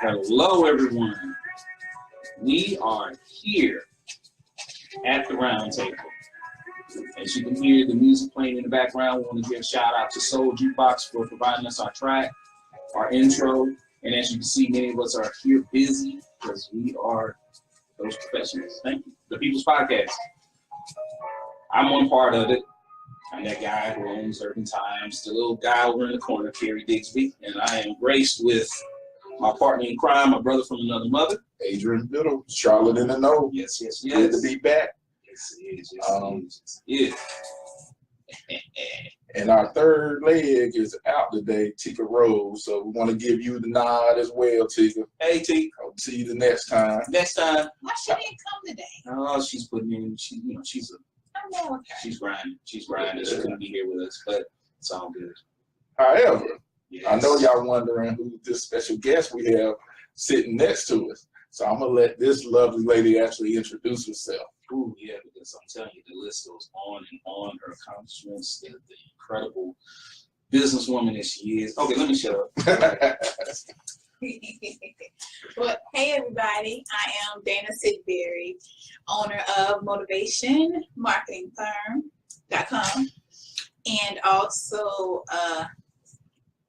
Hello, everyone. We are here at the Roundtable. As you can hear the music playing in the background, we want to give a shout out to Soul Jukebox for providing us our track, our intro, and as you can see, many of us are here busy because we are those professionals. Thank you. The People's Podcast. I'm one part of it. I'm that guy who owns Urban Times, the little guy over in the corner, Kerry Digsby, and I am graced with my partner in crime, my brother from another mother, Adrian Biddle, Charlotte in the know. Yes. Good to be back. Yes, it is. And our third leg is out today, Tika Rose. So we want to give you the nod as well, Tika. Hey, Tika. I'll see you the next time. Next time. Why she didn't come today? Oh, she's putting in. She's grinding. She's grinding. She couldn't be here with us, but it's all good. However, yes. I know y'all wondering who this special guest we have sitting next to us. So I'm gonna let this lovely lady actually introduce herself. Ooh, yeah, because I'm telling you, the list goes on and on. Her accomplishments, the incredible businesswoman that she is. Okay, let me shut up. Well, hey everybody, I am Dana Sidberry, owner of motivationmarketingfirm.com and also a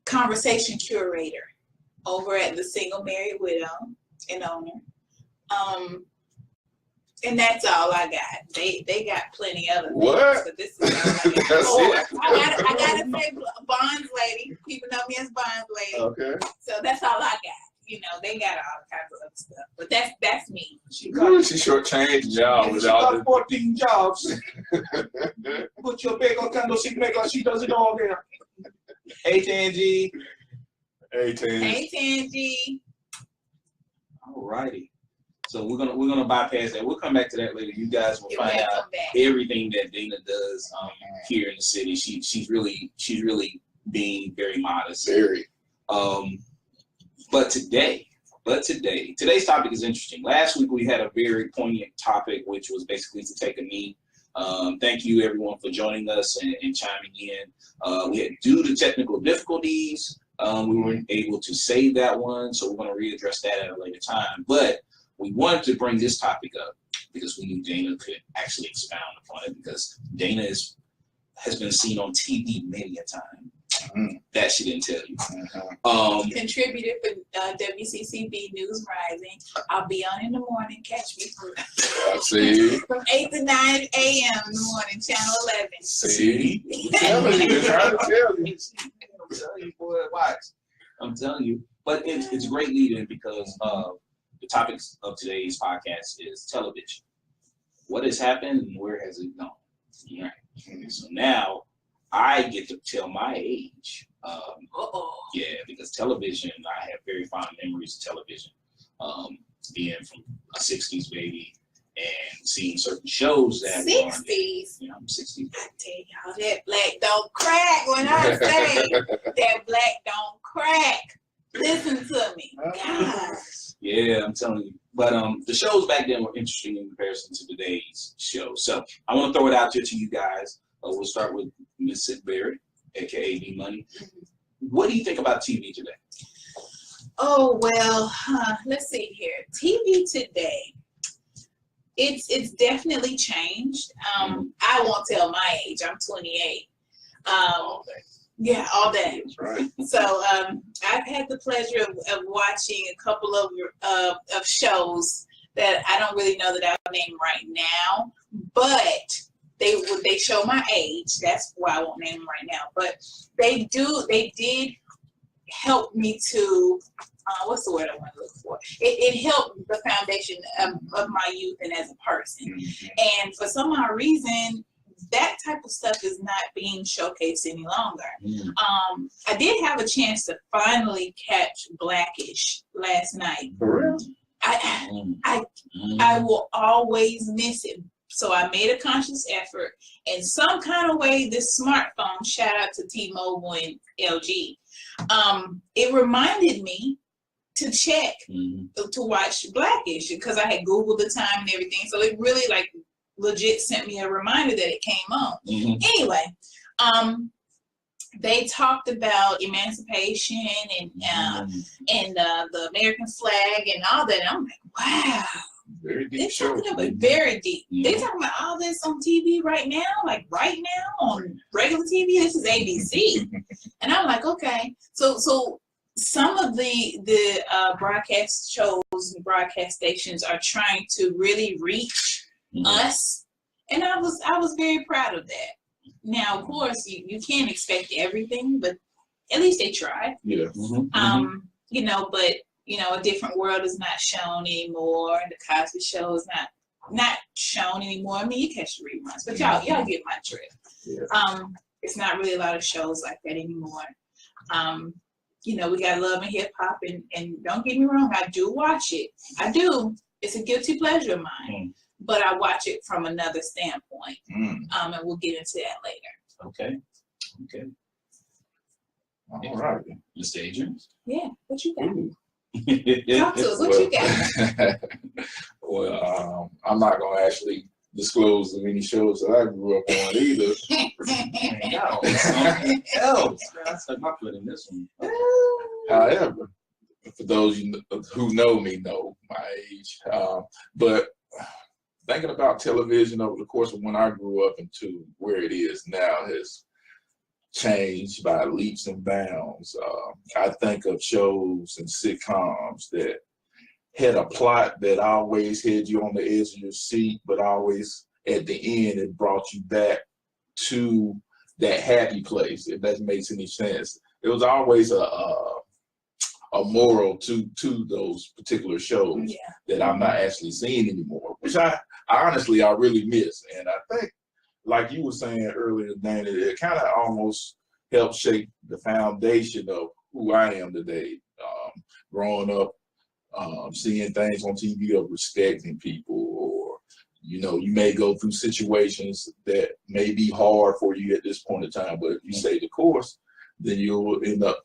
conversation curator over at the Single Married Widow and owner. And that's all I got. They got plenty other things, What? but this is all I got. I gotta say Bonds Lady. People know me as Bonds Lady. Okay. So that's all I got. You know, they got all kinds of other stuff, but that's me. She shortchanged y'all with all the 14 jobs. Put your bag on candle, she make like she does it all there. Hey, Tangy. Hey, Tangy. Hey, Tangy. All righty. So we're gonna bypass that. We'll come back to that later. You guys will find out back. everything that Dana does here in the city. She's really being very modest. Very. But today's topic is interesting. Last week we had a very poignant topic, which was basically to take a knee. Thank you everyone for joining us and chiming in. We had, due to technical difficulties, we weren't able to save that one, so we're going to readdress that at a later time. But we wanted to bring this topic up because we knew Dana could actually expound upon it, because Dana has been seen on TV many a time. That she didn't tell you. Contributed for WCCB News Rising. I'll be on in the morning. Catch me from 8 to 9 a.m. in the morning, Channel 11. See? I'm trying to tell you. I'm telling you, boy, watch. I'm telling you. But it's a great lead-in because the topics of today's podcast is television. What has happened and where has it gone? Right. So now I get to tell my age. Yeah, because television, I have very fond memories of television. Being from a 60s baby and seeing certain shows that 60s. You know, I'm 60s. I tell y'all that black don't crack when I say that black don't crack. Listen to me. God. Yeah, I'm telling you. But the shows back then were interesting in comparison to today's show. So I want to throw it out there to you guys. We'll start with Miss Sidberry, aka D Money. What do you think about TV today? Oh well, let's see here. TV today, it's definitely changed. I won't tell my age. I'm 28. All day. Yeah, all day. That's right. So I've had the pleasure of watching a couple of shows that I don't really know that I'll name right now, but they show my age. That's why I won't name them right now. But they did help me to what's the word I want to look for? It helped the foundation of my youth and as a person. Mm-hmm. And for some odd reason, that type of stuff is not being showcased any longer. Mm. I did have a chance to finally catch Blackish last night. For real? I will always miss it So I made a conscious effort in some kind of way. This smartphone, shout out to T-Mobile and LG, it reminded me to check to watch Blackish because I had Googled the time and everything. So it really like legit sent me a reminder that it came on. Anyway, they talked about emancipation and the American flag and all that. And I'm like, wow. Very deep show. Very deep. They talking about all this on TV right now, like right now on regular TV. This is ABC, and I'm like, okay. So some of the broadcast shows and broadcast stations are trying to really reach us, and I was very proud of that. Now, of course, you can't expect everything, but at least they tried. Yeah. You know, but you know, A Different World is not shown anymore. The Cosby Show is not shown anymore. I mean, you catch the reruns, but y'all get my drift. Yeah. It's not really a lot of shows like that anymore. You know, we got Love and Hip Hop, and don't get me wrong, I do watch it. I do. It's a guilty pleasure of mine, but I watch it from another standpoint. And we'll get into that later. Okay. All right. Mr. Adrian? Yeah, what you got? Ooh. Talk to us. What you got? Well, I'm not gonna actually disclose the many shows that I grew up on either. That's my foot in this one. However, for those who know me know my age, but thinking about television over the course of when I grew up into where it is now has changed by leaps and bounds. I think of shows and sitcoms that had a plot that always had you on the edge of your seat, but always at the end it brought you back to that happy place, if that makes any sense. It was always a moral to those particular shows that I'm not actually seeing anymore, which I honestly really miss. And I think, like you were saying earlier, Dana, it kind of almost helped shape the foundation of who I am today. Growing up, seeing things on TV of respecting people, or, you know, you may go through situations that may be hard for you at this point in time, but if you stay the course, then you'll end up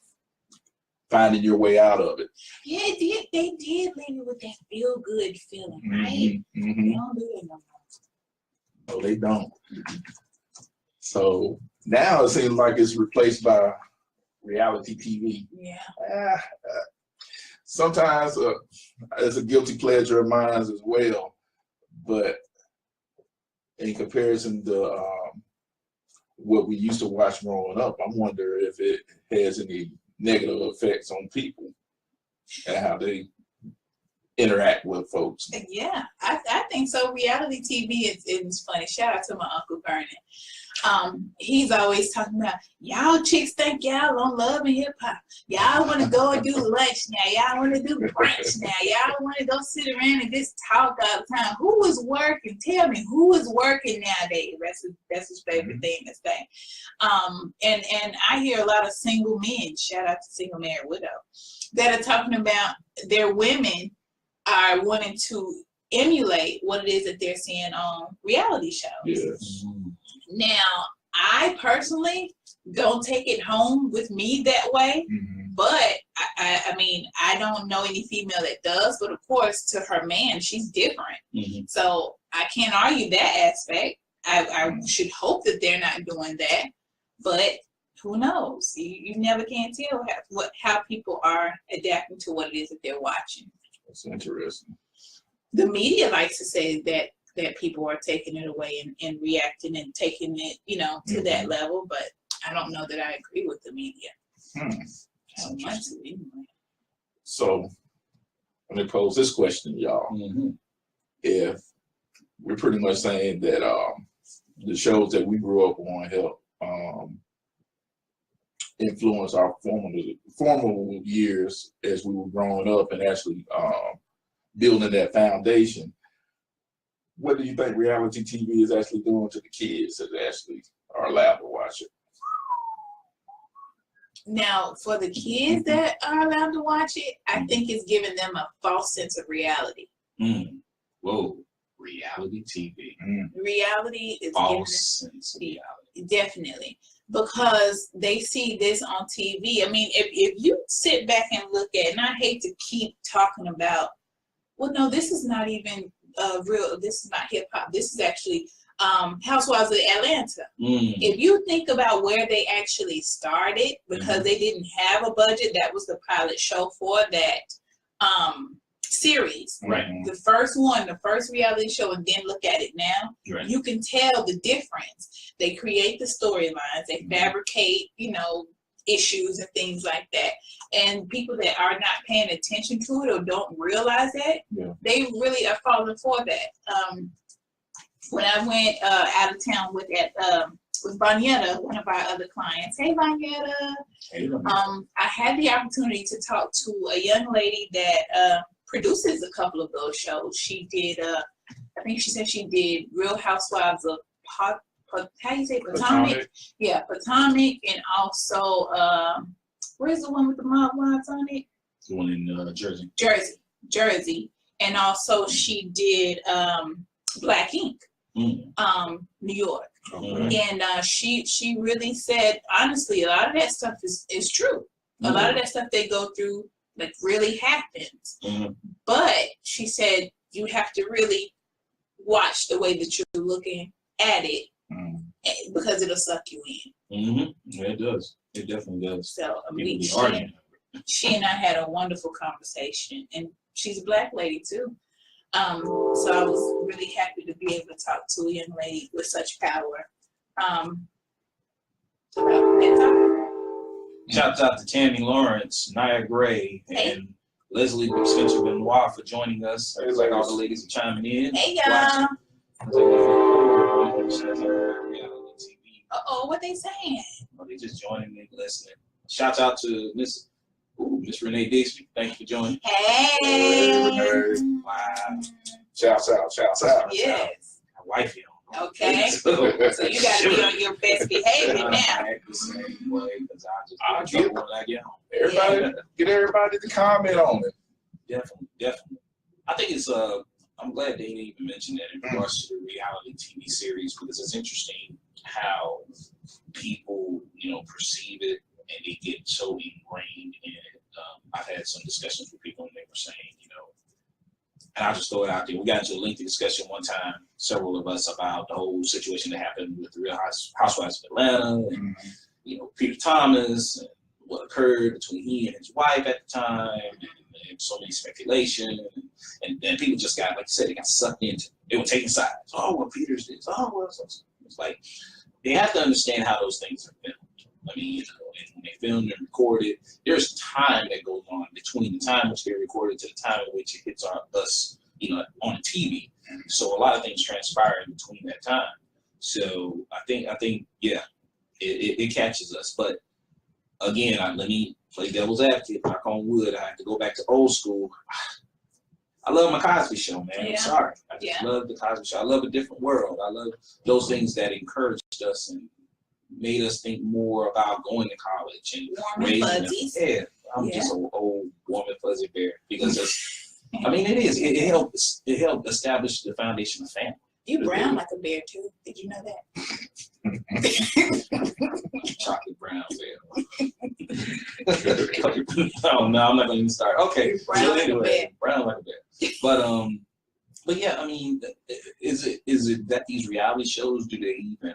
finding your way out of it. Yeah, they did leave me with that feel-good feeling, right? They don't do it no more. No, they don't. So now it seems like it's replaced by reality TV. Yeah. Sometimes it's a guilty pleasure of mine as well, but in comparison to what we used to watch growing up, I wonder if it has any negative effects on people and how they interact with folks. Yeah, I think so. Reality TV is funny. Shout out to my Uncle Vernon. He's always talking about, y'all chicks think y'all on Love and Hip Hop. Y'all want to go and do lunch now. Y'all want to do brunch now. Y'all want to go sit around and just talk all the time. Who is working? Tell me, who is working nowadays? That's his favorite thing to say. And I hear a lot of single men, shout out to Single Married Widow, that are talking about their women are wanting to emulate what it is that they're seeing on reality shows. Yes. Now, I personally don't take it home with me that way, but I mean, I don't know any female that does, but of course, to her man, she's different. So I can't argue that aspect. I should hope that they're not doing that, but who knows? You never can tell how people are adapting to what it is that they're watching. That's interesting. The media likes to say that people are taking it away and reacting and taking it, you know, to that level, but I don't know that I agree with the media. I don't want to anyway. So let me pose this question, y'all. If we're pretty much saying that the shows that we grew up on help influence our formal years as we were growing up and actually building that foundation, what do you think reality TV is actually doing to the kids that actually are allowed to watch it? Now, for the kids that are allowed to watch it, I think it's giving them a false sense of reality. Whoa, reality TV. Reality is False sense of reality. definitely, because they see this on TV. I mean, if you sit back and look at, and I hate to keep talking about, well, no, this is not even real. This is not hip hop. This is actually Housewives of Atlanta. If you think about where they actually started, because they didn't have a budget, that was the pilot show for that series. Right. The first one, the first reality show, and then look at it now. Right. You can tell the difference. They create the storylines. They fabricate, issues and things like that. And people that are not paying attention to it or don't realize that, they really are falling for that. When I went out of town with Vanyetta, one of our other clients. Hey, Vanyetta. Hey, I had the opportunity to talk to a young lady that produces a couple of those shows. She did, I think she said she did Real Housewives of how do you say Potomac? Yeah, Potomac, and also where's the one with the mob wives on it? The one in Jersey. Jersey, and also she did Black Ink, New York. And she really said, honestly, a lot of that stuff is true. A lot of that stuff they go through like really happens. But she said you have to really watch the way that you're looking at it, because it'll suck you in. Yeah, it does. It definitely does. So Arguing. she and I had a wonderful conversation, and she's a Black lady too. So I was really happy to be able to talk to a young lady with such power. About that topic. Shouts out to Tammy Lawrence, Nia Gray, and Leslie Spencer Benoit for joining us. It's like all the ladies are chiming in. Hey, y'all. Reality TV. What they saying? Oh, they just joining and listening. Shouts out to Miss Renee Dixie. Thank you for joining. Hey. Wow. Shouts out. Yes. My wife, Okay. So you got to be on your best behavior now. I act the same way because I just get when I get home. Get everybody to comment on it. Definitely. I think it's I'm glad they didn't even mention that in regards to the reality TV series, because it's interesting how people, perceive it and they get so ingrained in it. I've had some discussions with people and they were saying, and I'll just throw it out there. We got into a lengthy discussion one time, several of us, about the whole situation that happened with the Real Housewives of Atlanta, and Peter Thomas, and what occurred between he and his wife at the time, and so many speculation, and people just got, like you said, they got sucked into it. They were taking sides. Oh, well, Peter's this. Oh, well, it's like they have to understand how those things are filmed. I mean, and when they filmed and recorded, there's time that goes on between the time which they're recorded to the time in which it hits us, on TV. So a lot of things transpire in between that time. So I think, yeah, it catches us. But again, let me play devil's advocate. Knock on wood. I have to go back to old school. I love my Cosby Show, man. Yeah. I'm sorry. I just love the Cosby Show. I love A Different World. I love those things that encouraged us and made us think more about going to college and raising them. Yeah, I'm just an old warm and fuzzy bear, because it is. It helped establish the foundation of family. You brown like a bear too. Did you know that? Chocolate brown bear. Oh no, I'm not going to even start. Okay, brown like a bear. Brown like a bear. But yeah, I mean, is it that these reality shows, do they even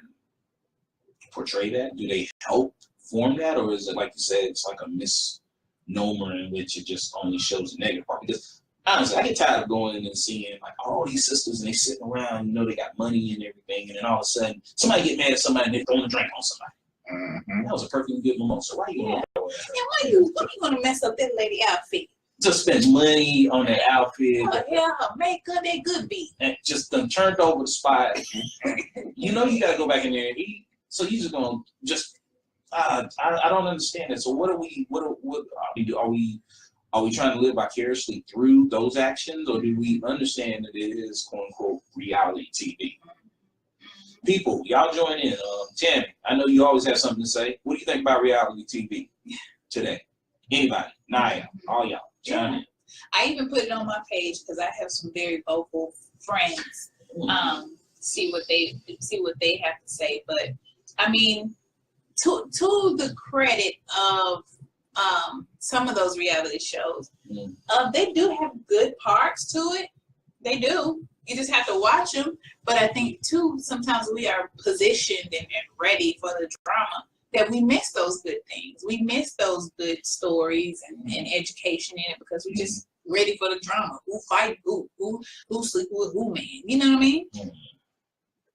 portray that? Do they help form that, or is it, like you said, it's like a misnomer in which it just only shows the negative part? Because honestly, I get tired of going in and seeing like all these sisters and they sitting around, they got money and everything, and then all of a sudden somebody get mad at somebody and they throwing a drink on somebody. That was a perfectly good mimosa. Why are you going to throw it? Why you going to mess up that lady outfit? Just spend money on that outfit. Oh, yeah, make good that good beat. And just done turned over the spot. You got to go back in there and eat. So you just gonna I don't understand it. So what are we trying to live vicariously through those actions, or do we understand that it is quote unquote reality TV? People, y'all join in. Tammy, I know you always have something to say. What do you think about reality TV today? Anybody? Naya, all y'all, chime in. I even put it on my page because I have some very vocal friends see what they have to say. But I mean, to the credit of some of those reality shows, they do have good parts to it. They do. You just have to watch them. But I think too, sometimes we are positioned and ready for the drama that we miss those good things. We miss those good stories and education in it because we're just ready for the drama. Who fight who sleep with who, man. You know what I mean?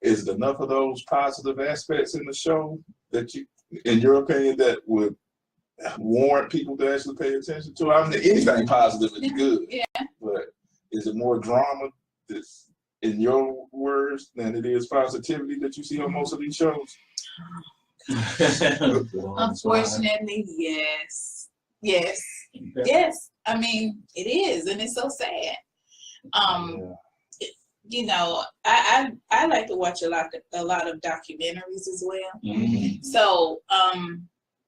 Is it enough of those positive aspects in the show that you, in your opinion, that would warrant people to actually pay attention to? I mean, anything positive is good. Yeah. But is it more drama that's, in your words, than it is positivity that you see on most of these shows? Unfortunately, yes. Yes. I mean, it is, and it's so sad. You know, I like to watch a lot of documentaries as well. So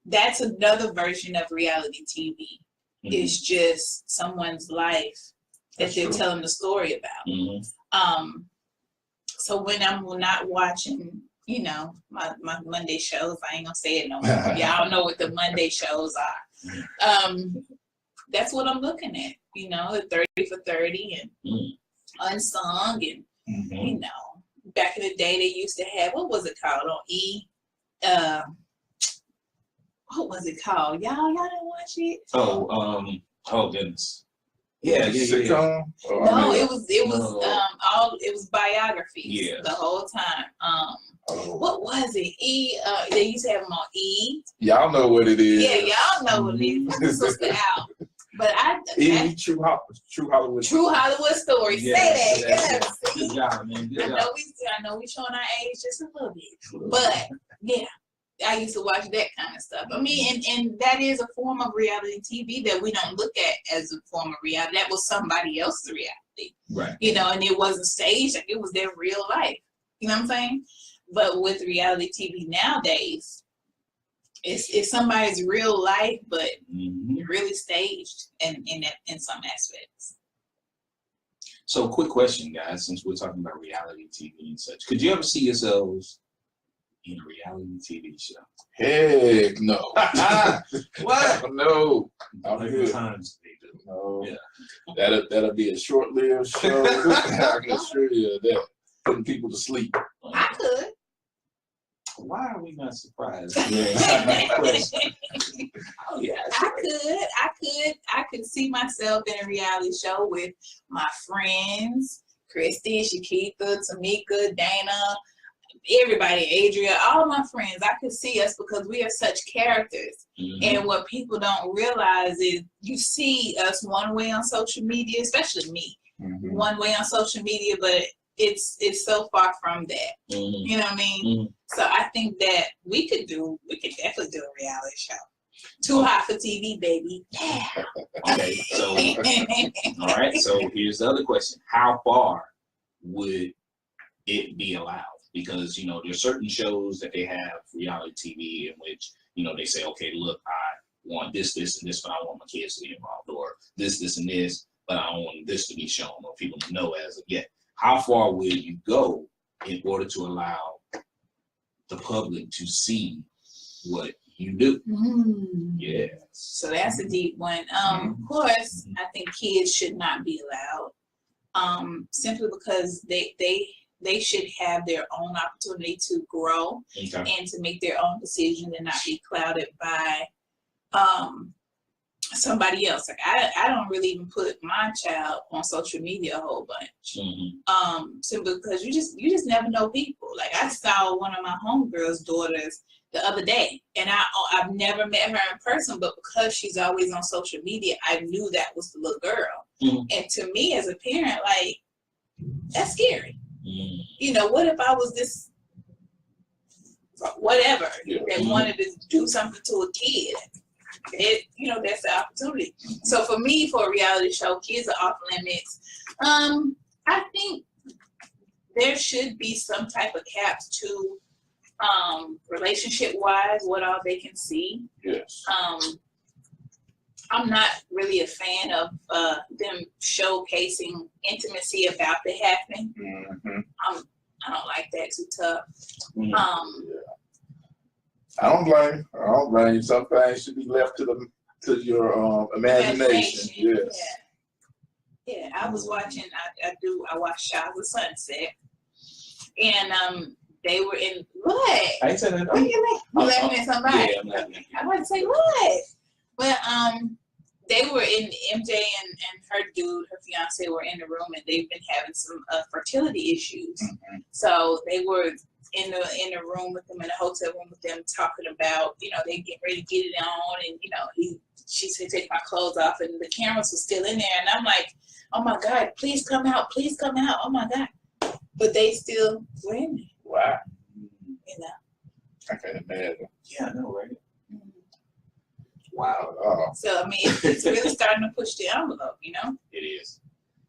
that's another version of reality TV. It's just someone's life that they're telling the story about. So when I'm not watching, you know, my Monday shows, I ain't gonna say it no more. Y'all know what the Monday shows are. That's what I'm looking at, you know, the 30 for 30 and Unsung, and you know, back in the day they used to have, what was it called on E? What was it called? Y'all didn't watch it? Oh goodness. Yeah. No, it was biographies the whole time. What was it? E. They used to have them on E. Y'all know what it is. Yeah, y'all know what it is. Sister Al. But True Hollywood Story. Yeah, Say that. Good job, man. Good job. I know we showing our age just a little bit. But yeah, I used to watch that kind of stuff. I mean, and that is a form of reality TV that we don't look at as a form of reality. That was somebody else's reality. Right. You know, and it wasn't staged, like it was their real life. You know what I'm saying? But with reality TV nowadays, it's somebody's real life, but really staged in some aspects. So, quick question, guys, since we're talking about reality TV and such, could you ever see yourselves in a reality TV show? Heck no. What? No. Times they do. No. Yeah. That'll be a short-lived show. I can assure you of that. Putting people to sleep. I could. Why are we not surprised? Oh, yeah, I could see myself in a reality show with my friends, Christy, Shakita, Tamika, Dana, everybody, Adria, all my friends. I could see us because we are such characters. And what people don't realize is you see us one way on social media, especially me, one way on social media, but it's so far from that. You know what I mean? So I think that we could definitely do a reality show. Too hot for TV, baby. Yeah. Okay, so all right. So here's the other question: how far would it be allowed? Because you know there's certain shows that they have reality TV in which you know they say, okay, look, I want this, and this, but I want my kids to be involved, or this, and this, but I don't want this to be shown or people to know as of yet. How far will you go in order to allow the public to see what you do? Yeah. So that's a deep one. Of course, I think kids should not be allowed, simply because they should have their own opportunity to grow and to make their own decisions and not be clouded by somebody else. Like I don't really even put my child on social media a whole bunch. Simply because you just never know people. Like I saw one of my homegirls' daughters the other day, and I've never met her in person, but because she's always on social media, I knew that was the little girl. And to me as a parent, like that's scary. You know, what if I was this whatever that wanted to do something to a kid? You know, that's the opportunity. So for me, for a reality show, kids are off limits. I think there should be some type of caps to relationship wise, what all they can see. Yes. I'm not really a fan of them showcasing intimacy about the happening. I don't like that too tough. I don't blame you. I don't blame you. Some things should be left to your imagination. Yes. Yeah, I was watching. I watch Showers of Sunset, and they were in what? I ain't said that. What you laughing at somebody? Yeah, I'm laughing. I want to say what? But they were in MJ and her dude, her fiance, were in the room, and they've been having some fertility issues. So they were in the room with them, in the hotel room with them, talking about, they get ready to get it on, and she said, take my clothes off, and the cameras were still in there, and I'm like, oh my God, please come out, oh my God. But they still were in there. Wow. I can't imagine. Yeah, I know, right? Wow. So, I mean, it's really starting to push the envelope, It is.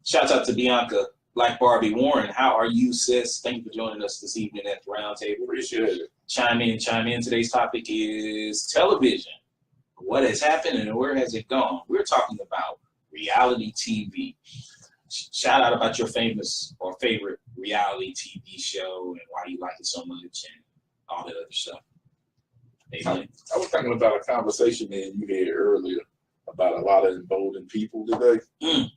Shouts out to Bianca, like Barbie Warren. How are you, sis? Thank you for joining us this evening at the Roundtable. Appreciate it. Chime in. Today's topic is television. What has happened and where has it gone? We're talking about reality TV. Shout out about your famous or favorite reality TV show and why you like it so much and all that other stuff. I was thinking about a conversation that you had earlier about a lot of emboldened people today. And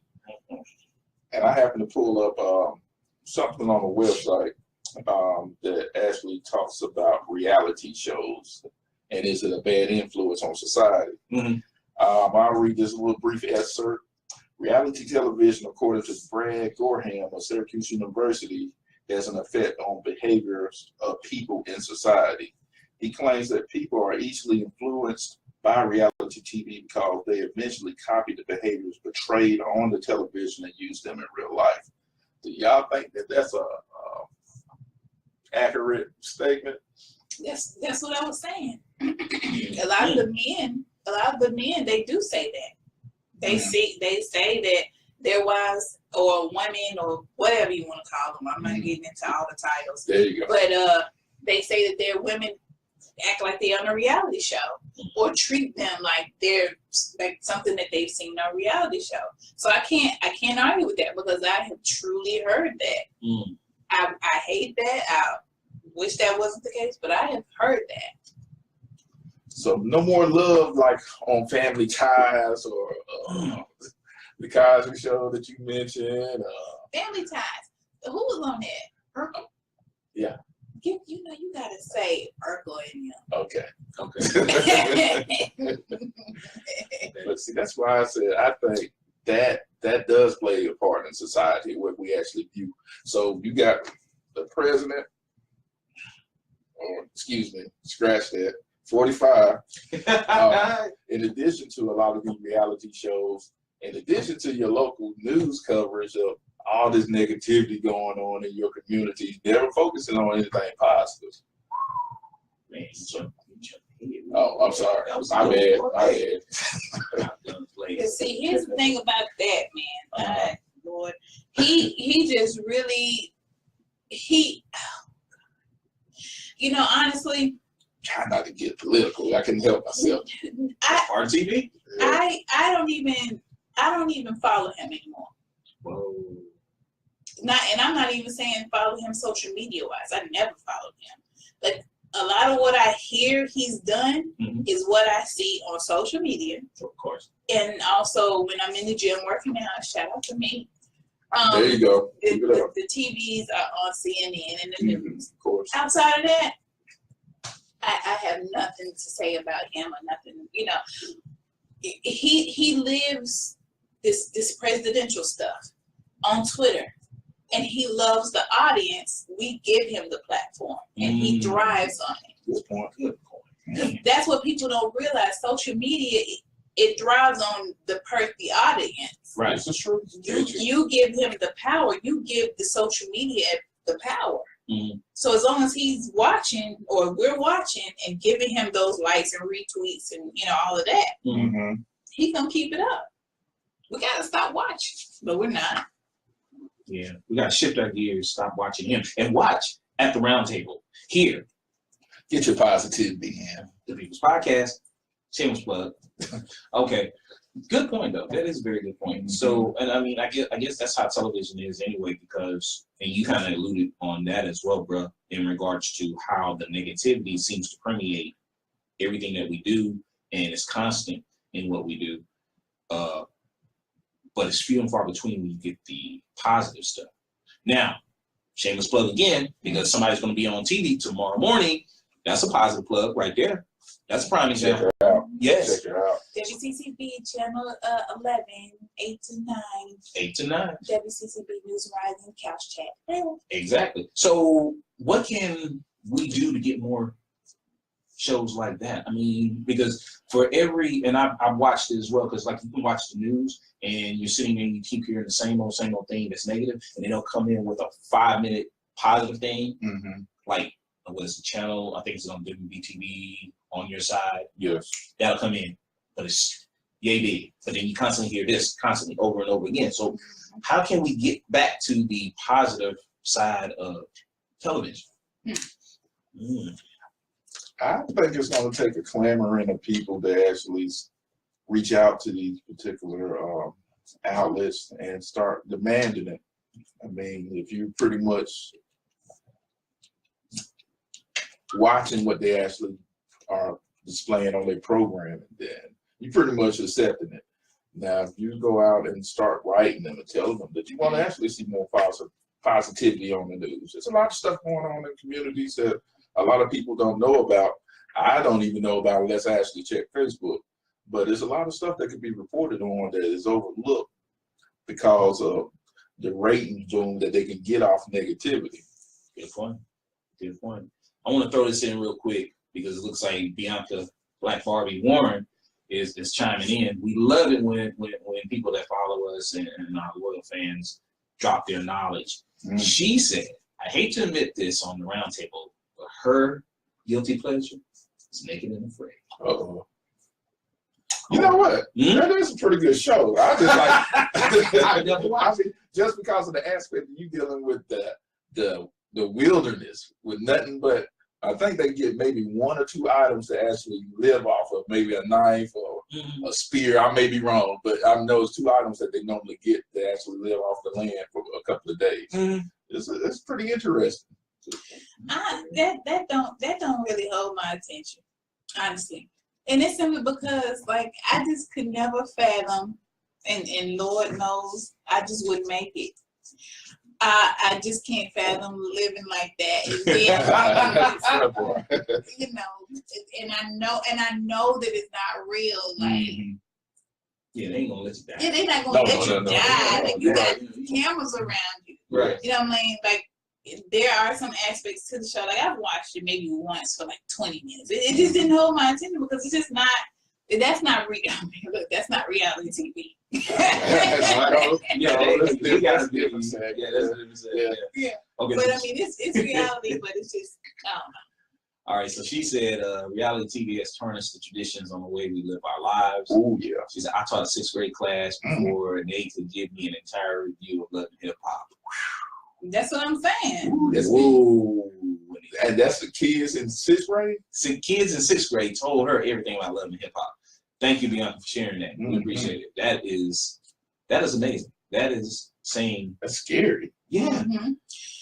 I happened to pull up something on a website that actually talks about reality shows and is it a bad influence on society. I'll read this little brief excerpt. Reality television, according to Brad Gorham of Syracuse University, has an effect on behaviors of people in society. He claims that people are easily influenced by reality TV because they eventually copy the behaviors portrayed on the television and use them in real life. Do y'all think that that's a accurate statement? That's what I was saying. A lot of the men, they do say that. They say that their wives or women or whatever you want to call them. I'm not getting into all the titles. There you go. But they say that their women act like they're on a reality show or treat them like they're like something that they've seen on a reality show. So I can't argue with that because I have truly heard that. I hate that. I wish that wasn't the case, but I have heard that. So no more love like on Family Ties or the Cosby Show that you mentioned. Family Ties. Who was on that? Urkel? Yeah. You gotta say Urkel in you. Okay. But see, that's why I said I think that does play a part in society, what we actually view. So you got the president, or excuse me, scratch that, 45. In addition to a lot of these reality shows, in addition to your local news coverage of all this negativity going on in your community, never focusing on anything positive. Man, oh, I'm sorry. My bad. See, here's the thing about that, man. Lord, he just really honestly. Try not to get political. I can help myself. RTV? I don't even follow him anymore. Whoa. I'm not even saying follow him social media wise. I never followed him. But a lot of what I hear he's done is what I see on social media. Of course. And also when I'm in the gym working out, shout out to me. There you go. The TVs are on CNN and the news. Of course. Outside of that, I have nothing to say about him or nothing. He lives this presidential stuff on Twitter, and he loves the audience. We give him the platform, and he thrives on it. Good point. That's what people don't realize. Social media, it drives on the audience. Right. This is true. You give him the power. You give the social media the power. So as long as he's watching or we're watching and giving him those likes and retweets and all of that, he's gonna keep it up. We gotta stop watching, but we're not. Yeah, we gotta shift our gears, stop watching him, and watch at the Roundtable here. Get your positivity in. The People's Podcast. Shameless plug. Okay. Good point, though. That is a very good point. So, and I mean, I guess that's how television is anyway, because, and you kind of alluded on that as well, bro, in regards to how the negativity seems to permeate everything that we do, and it's constant in what we do. But it's few and far between when you get the positive stuff. Now, shameless plug again, because somebody's going to be on TV tomorrow morning. That's a positive plug right there. That's a prime example. Check her out. Yes. Check her out. WCCB channel 11, 8 to 9. 8 to 9. WCCB News Rising Couch Chat. Exactly. So what can we do to get more shows like that? I mean, because for every, and I've watched it as well, because like you can watch the news and you're sitting there and you keep hearing the same old thing that's negative, and then they'll come in with a 5-minute positive thing, like what is the channel? I think it's on WBTV on your side. Yes. That'll come in, but it's yay big. But then you constantly hear this constantly over and over again. So how can we get back to the positive side of television? I think it's going to take a clamoring of people to actually reach out to these particular outlets and start demanding it. I mean, if you pretty much watching what they actually are displaying on their programming, then you're pretty much accepting it. Now, if you go out and start writing them and telling them that you want to actually see more positivity on the news, there's a lot of stuff going on in communities that a lot of people don't know about. I don't even know about unless I actually check Facebook. But there's a lot of stuff that can be reported on that is overlooked because of the rating boom that they can get off negativity. Good point. Good point. I want to throw this in real quick because it looks like Bianca Black Barbie Warren is chiming in. We love it when people that follow us and our loyal fans drop their knowledge. She said, I hate to admit this on the roundtable, but her guilty pleasure is Naked and Afraid. Uh-oh. You know what? That is a pretty good show. I just like, I mean, just because of the aspect of you dealing with the wilderness with nothing but, I think they get maybe 1 or 2 items to actually live off of, maybe a knife or a spear. I may be wrong, but I know it's 2 items that they normally get to actually live off the land for a couple of days. It's pretty interesting. That don't really hold my attention, honestly. And it's simply because, like, I just could never fathom, and Lord knows, I just wouldn't make it. I just can't fathom living like that. You know, and I know that it's not real. Like, yeah, they ain't gonna let you die. Yeah, they're not gonna let you die. Like, you got cameras around you. Right. You know what I mean? Like, there are some aspects to the show. Like, I've watched it maybe once for like 20 minutes. It just didn't hold my attention because it's just not. That's not real. I mean, look, that's not reality TV. Yeah, that's a different set. Yeah. Okay. But I mean, it's reality, but it's just, I don't know. All right, so she said reality TV has tarnished the traditions on the way we live our lives. Oh, yeah. She said, I taught a 6th grade class before they could give me an entire review of Love and Hip Hop. That's what I'm saying. And that's the kids in 6th grade? Kids in 6th grade told her everything about Love and Hip Hop. Thank you, Bianca, for sharing that. We appreciate it. That is amazing. That is saying that's scary. Yeah.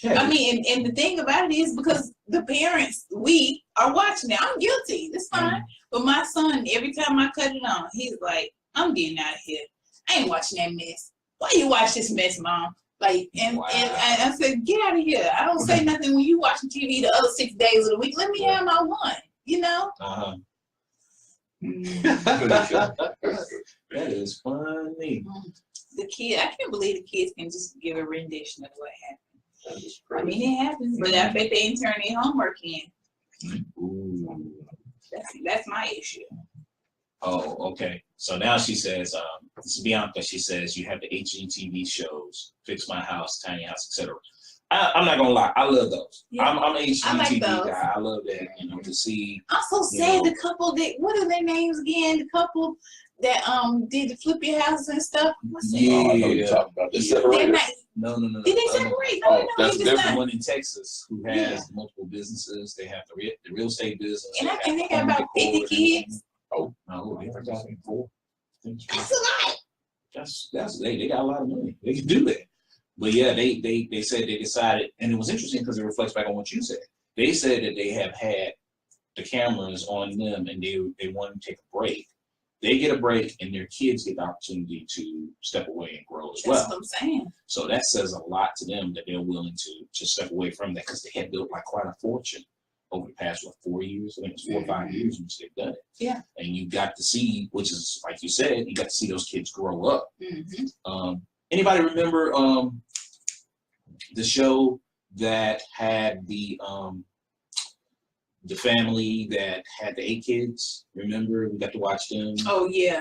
I mean, and the thing about it is because the parents, we are watching it. I'm guilty. That's fine. But my son, every time I cut it on, he's like, I'm getting out of here. I ain't watching that mess. Why you watch this mess, Mom? Like, and I said, get out of here. I don't say nothing when you watching TV the other 6 days of the week. Let me have my one, you know? That is funny. The kid, I can't believe the kids can just give a rendition of what happened. I mean, it happens, but I bet they didn't turn their homework in. That's my issue. Oh, okay. So now she says, this is Bianca, she says, you have the HGTV shows, Fix My House, Tiny House, etc. I'm not gonna lie, I love those. Yeah. I'm an HGTV guy. I love that, you know, to see. I'm so sad the couple that, what are their names again? The couple that did the flip your house and stuff. What's that? Yeah, I know you're talking about this. No. Did they separate? No, that's the one in Texas who has multiple businesses. They have the real estate business. And they got about 50 kids. Oh, no, they got 4. That's a lot. That's they got a lot of money. They can do that. But yeah, they said they decided, and it was interesting because it reflects back on what you said. They said that they have had the cameras on them and they want to take a break. They get a break and their kids get the opportunity to step away and grow as well. That's what I'm saying. So that says a lot to them that they're willing to step away from that because they had built like quite a fortune over the past, 4 years? I think it was 4 or 5 years in which they've done it. Yeah. And you got to see, which is, like you said, you got to see those kids grow up. Anybody remember the show that had the family that had the 8 kids? Remember, we got to watch them. Oh yeah.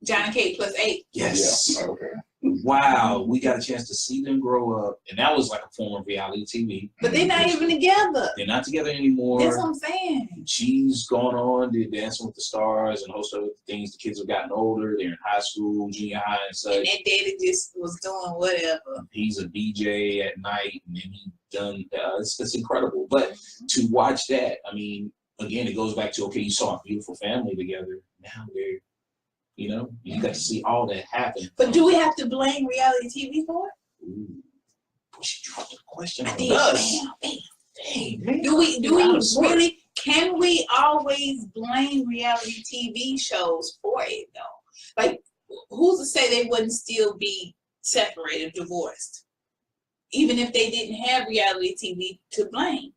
John and Kate plus 8. Yes. Yeah. Okay. Wow, we got a chance to see them grow up, and that was like a form of reality TV. But they're not even together. They're not together anymore. That's what I'm saying. She's gone on to Dancing with the Stars and host other things. The kids have gotten older. They're in high school, junior high, and such. And that daddy just was doing whatever. He's a DJ at night, and then he done. It's incredible. But to watch that, I mean, again, it goes back to, okay, you saw a beautiful family together. Now they're, you got to see all that happen. But do we have to blame reality TV for it? Ooh, she dropped the question I on did. us. Bam. Dang, man. Do we really? Can we always blame reality TV shows for it though? Like, who's to say they wouldn't still be separated, divorced, even if they didn't have reality TV to blame?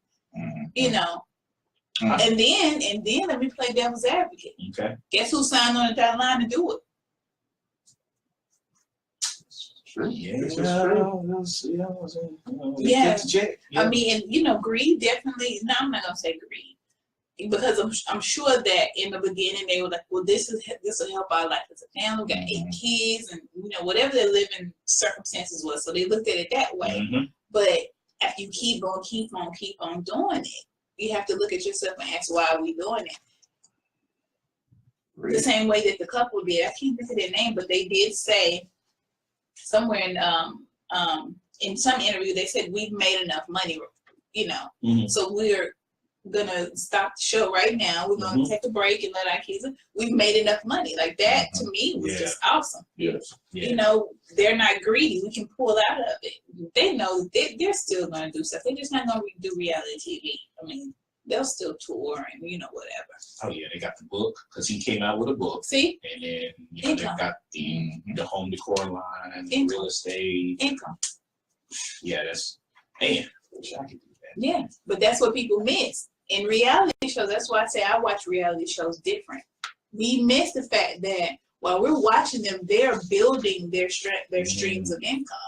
And then let me play devil's advocate. Okay. Guess who signed on the dotted line to do it? True. Yeah. This is true. Yeah. Yeah. I mean, and greed definitely. No, I'm not gonna say greed, because I'm sure that in the beginning they were like, well, this will help our life as a family. We got 8 kids, and whatever their living circumstances was. So they looked at it that way. But if you keep on doing it, you have to look at yourself and ask, why are we doing it? The same way that the couple did. I can't think of their name, but they did say somewhere in some interview, they said, we've made enough money, so we're gonna stop the show right now. We're gonna take a break and let our kids. We've made enough money. Like that to me was just awesome. Yes. Yeah. They're not greedy. We can pull out of it. They know they're still gonna do stuff. They're just not gonna do reality TV. I mean, they'll still tour and whatever. Oh yeah, they got the book because he came out with a book. See, and then they got the home decor line, real estate income. Yeah, that's man. I wish I could do that. Yeah, but that's what people miss in reality shows. That's why I say I watch reality shows different. We miss the fact that while we're watching them, they're building their streams of income.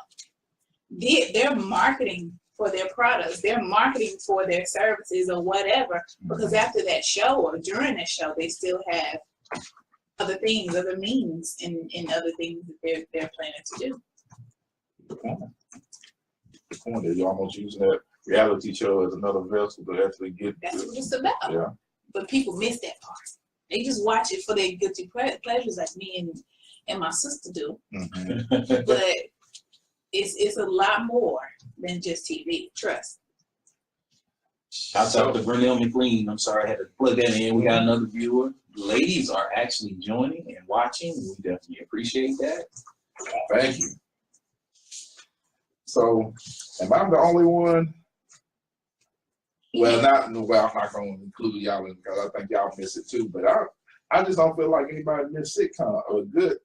They're marketing for their products. They're marketing for their services or whatever, because after that show or during that show, they still have other things, other means, and other things that they're planning to do. The point is, you're almost using that reality show as another vessel to actually get. That's what it's about. Yeah. But people miss that part. They just watch it for their guilty pleasures, like me and my sister do. But it's a lot more than just TV. Trust. Shouts out to Vernell McLean. I'm sorry I had to plug that in. We got another viewer. Ladies are actually joining and watching. We definitely appreciate that. Thank you. So, am I the only one? Well, I'm not going to include y'all in because I think y'all miss it too. But I just don't feel like anybody miss sitcom or a good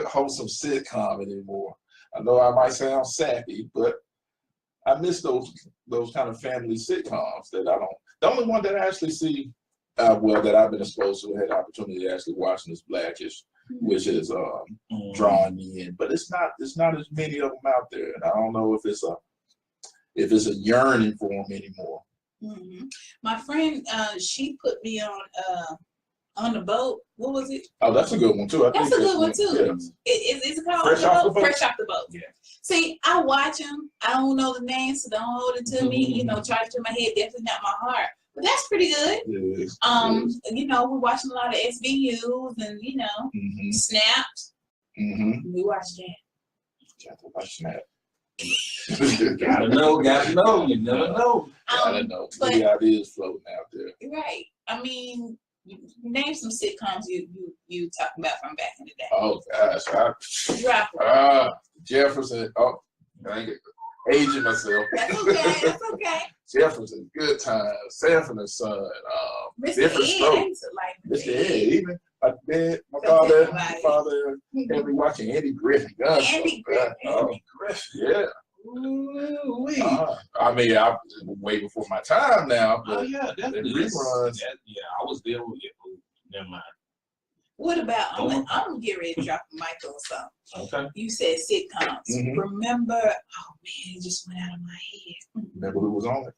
wholesome sitcom anymore. I know I might sound sappy, but I miss those kind of family sitcoms that I don't. The only one that I actually see, that I've been exposed to, had the opportunity to actually watch is Blackish, which is drawing me in. But it's not as many of them out there, and I don't know if it's a yearning for them anymore. My friend, she put me on the boat. What was it? Oh, that's a good one too. That's a good one too. Yeah. Is it called Fresh Off the Boat? Fresh Off the Boat. Yeah. See, I watch them. I don't know the names, so don't hold it to me. Charge it to my head, definitely not my heart. But that's pretty good. It is. We're watching a lot of SVUs and Snaps. We watch that. Got to watch Snap. Gotta know. You never know. Gotta know. But The ideas floating out there. right. I mean, Name some sitcoms you talking about from back in the day. Oh gosh, Drop 'em. Jefferson. Oh, I ain't aging myself. That's okay. That's okay. Jefferson, Good Times, Sanford and Son, Mr. Different Ed, I Strokes. used to like Mr. Ed, even my dad, my Tell father everybody. had me watching Andy Griffin. Guns. Andy Griffin. Andy Griffin, yeah. Ooh-wee. I mean, I was way before my time now, Oh but yeah, definitely. reruns. Yeah, I was there with it. Never mind. What about, I'm Go gonna on. get ready to drop a mic on something. Okay. You said sitcoms. Mhm. Remember, oh man, it just went out of my head. Remember who was on it?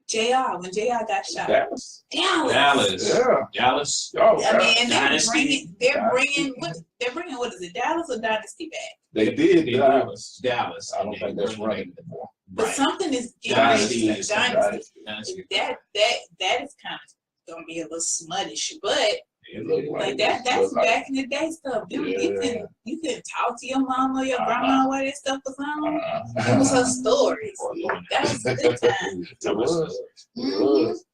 JR, when JR got shot. Dallas. Dallas. Yeah. Dallas. Oh, I God. mean, Dynasty. they're bringing what is it, Dallas or Dynasty back? They did Dallas. Dallas. I don't think that's running anymore. But Right. something is Dynasty Dynasty. is Dynasty. That is kind of gonna be a little smuttish, but It looked like it that's looked like- back in the day stuff. Dude, Yeah. you can talk to your mama or your grandma while that stuff was on. It was her stories. Or That was a good time. It was. It Mhm. was.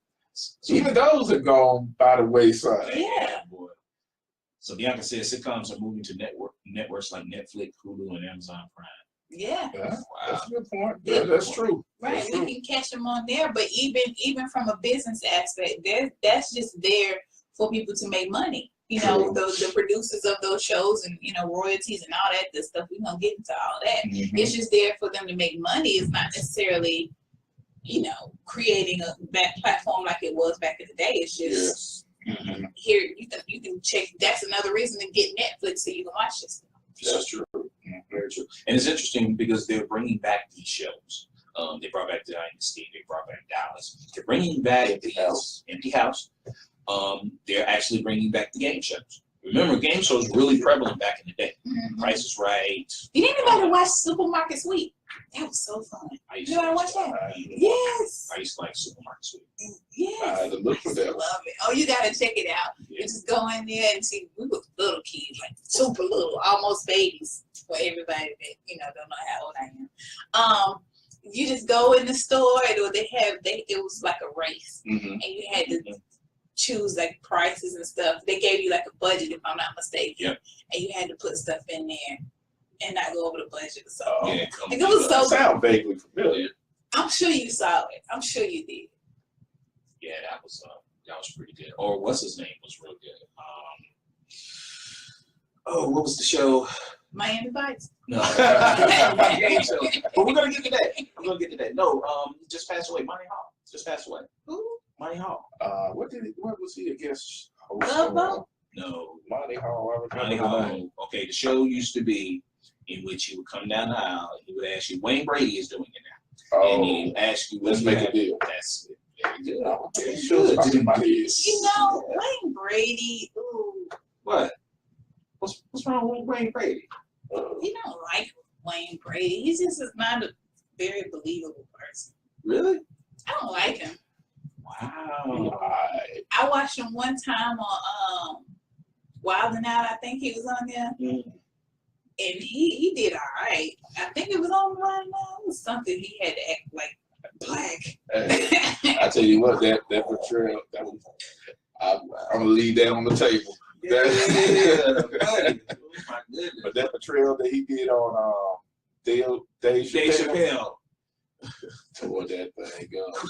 Even those have gone by the wayside. Yeah. Boy. So Bianca said sitcoms are moving to networks like Netflix, Hulu, and Amazon Prime. Yeah. Yeah, Wow. that's a good point. Yeah, that's true. Right, That's we true. can catch them on there, but even from a business aspect, that's just there for people to make money. You know, True. the producers of those shows and royalties and all that good stuff. We're gonna get into all that. Mhm. It's just there for them to make money. It's not necessarily, creating a back platform like it was back in the day. It's just Yes. Mhm. here you can check. That's another reason to get Netflix so you can watch this. That's true. Mhm. Very true. And it's interesting because they're bringing back these shows. They brought back the Dynasty. They brought back Dallas. They're bringing back Empty House. Empty House. They're actually bringing back the game shows. Remember, game shows were really prevalent back in the day. Price is Right. Did anybody watch Supermarket Sweep? That was so fun. I used You to ever watch that? Yes. I used to like Supermarket Sweep. Yes. I had to look for I that. love it. Oh, you gotta check it out. You Yeah. just go in there and see. We were little kids, like super little, almost babies. For everybody that don't know how old I am. You just go in the store, and it was like a race, Mhm. and you had to choose like prices and stuff. They gave you like a budget, if I'm not mistaken, Yep. and you had to put stuff in there and not go over the budget. So Yeah, like, it was so. Sound vaguely familiar. I'm sure you saw it. I'm sure you did. Yeah, that was pretty good. Or what's his name was real good. What was the show? Miami Vice. No, my game show. But we're gonna get to that. No, just passed away. Monty Hall just passed away. Who? Monty Hall. What was he against? Love Boat? No, Monty Hall. I Monty remember the name. Hall. Okay, the show used to be in which he would come down the aisle. He would ask you. Wayne Brady is doing it now, and he Oh, would ask you. what let's you make a have. deal. That's it. Very good. Okay, Very shows good. popping in my head. Wayne Brady. Ooh, What? What's wrong with Wayne Brady? you don't like Wayne Brady. He just is not a very believable person. Really? I don't like him. Wow. Right. I watched him one time on Wild 'N Out. I think he was on there, Mm. and he did all right. I think it was on Wild 'N Out. It was something he had to act like black. Hey, I tell you what, that portrayal, I'm gonna leave that on the table. Buddy. Oh my goodness. But that portrayal that he did on Dave Dave Chappelle, Chappelle. tore that thing up.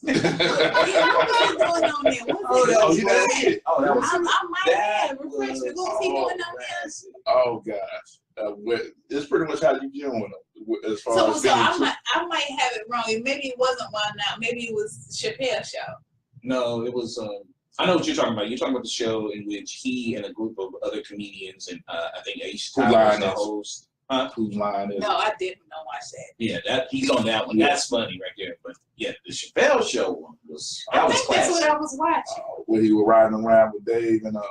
Yeah, what was he doing on there? Oh, you know it? Oh, that was I might that have refreshed me. was What was he doing on there? classic. Oh gosh, it's pretty much how you viewing them as far So, as so being I might have it wrong. Maybe it wasn't Wild 'N Out. Maybe it was Chappelle show. No, it was. I know what you're talking about. You're talking about the show in which he and a group of other comedians and I think Ace Who Tyler Line was the Is? host. whose line is. No, I didn't watch that. Yeah, that he's on that one. Yeah. That's funny right there. But yeah, the Chappelle show one was I that was think that's what classic. I was watching. Where he was riding around with Dave in a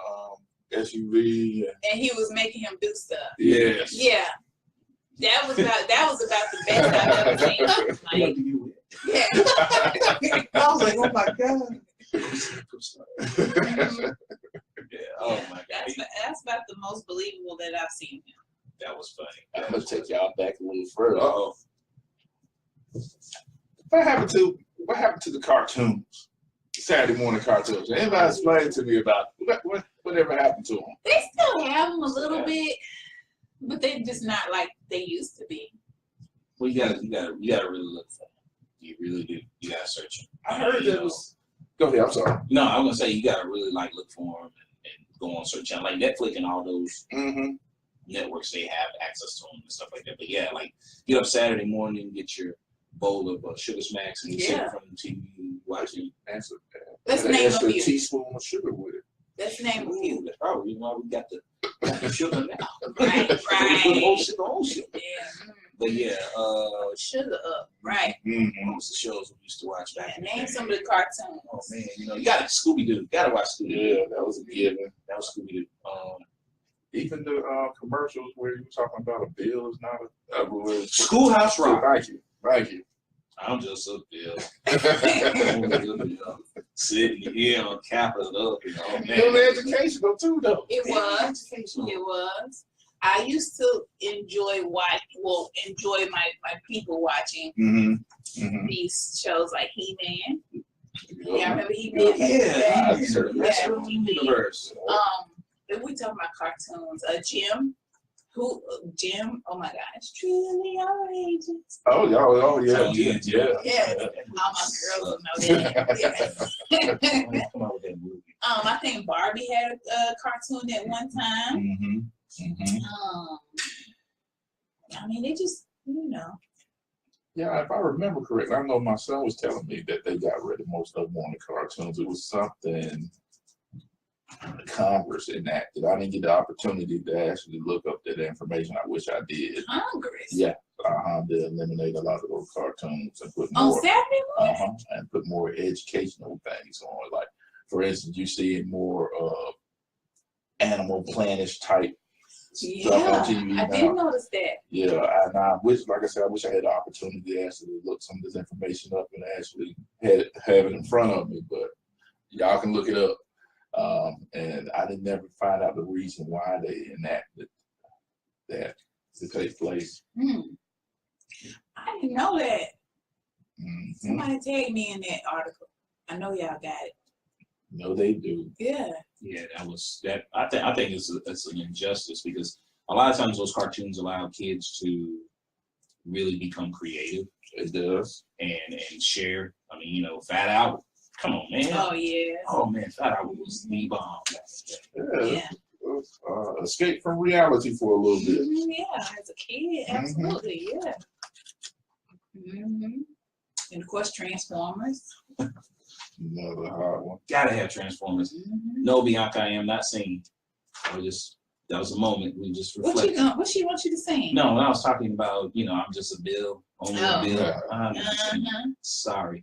SUV. And he was making him do stuff. Yes. Yeah. That was about the best I've ever seen. Like, yeah. I was like, oh my god. Yeah. Oh my god. That's about the most believable that I've seen him. That was funny. I'm gonna take y'all back a little further. Uh-oh. What happened to the cartoons? Saturday morning cartoons. Anybody explain to me about whatever happened to them? They still have them a little bit, but they're just not like they used to be. Well, you gotta really look for them. You really do. You gotta search them. I heard that was. Go ahead. I'm sorry. No, I'm gonna say you gotta really like look for them and go on search channel like Netflix and all those networks. They have access to them and stuff like that. But yeah, like get up Saturday morning, get your bowl of Sugar Smacks, and you sit in front of the TV watching. Let's name a few. Teaspoon of sugar with it. Let's name a few. That's probably why we got the sugar now. Right. Put the whole sugar. Yeah. But yeah, Sugar Up, right? What was the shows we used to watch back in the day? Name some of the cartoons. Oh man, you got Scooby Doo. Gotta watch Scooby Doo. Yeah, that was a given. That was Scooby Doo. Even the commercials where you were talking about a bill is not a Schoolhouse Rock. Thank you. I'm just a bill. Sitting here on Capitol up. Oh man. It was educational too, though. It was. It was. I used to enjoy my people watching these shows like He-Man. Yeah, remember He-Man? Yeah. Universe. If we talk about cartoons, Jim. Jim? Oh my gosh, truly outrageous. Oh yeah. Oh, Yeah. All my girls know that. Yeah. Come on with that movie. I think Barbie had a cartoon at one time. I mean, they just, Yeah, if I remember correctly, I know my son was telling me that they got rid of most of them on the cartoons. It was something Congress enacted. I didn't get the opportunity to actually look up that information. I wish I did. Congress? Yeah. They eliminate a lot of those cartoons and put On more Saturday morning? and put more educational things on. Like, for instance, you see more Animal Planet type stuff on TV I did notice that. Yeah, and I wish, like I said, I wish I had the opportunity to actually look some of this information up and actually have it in front of me. But y'all can look it up. And I didn't never find out the reason why they enacted that to take place. I didn't know that. Somebody tagged me in that article. I know y'all got it. No, they do. Yeah. Yeah, I think it's an injustice because a lot of times those cartoons allow kids to really become creative. It does. And share. I mean, Fat Albert. Come on, man. Oh yeah. Oh man, Fat Albert was the bomb. Yeah. Escape from reality for a little bit. Yeah, as a kid, absolutely, yeah. And of course, Transformers. Another hard one. Gotta have Transformers. No, Bianca, I am not singing. That was a moment. We just reflected. What she wants you to sing? No, when I was talking about, I'm just a bill, only a bill. Sorry.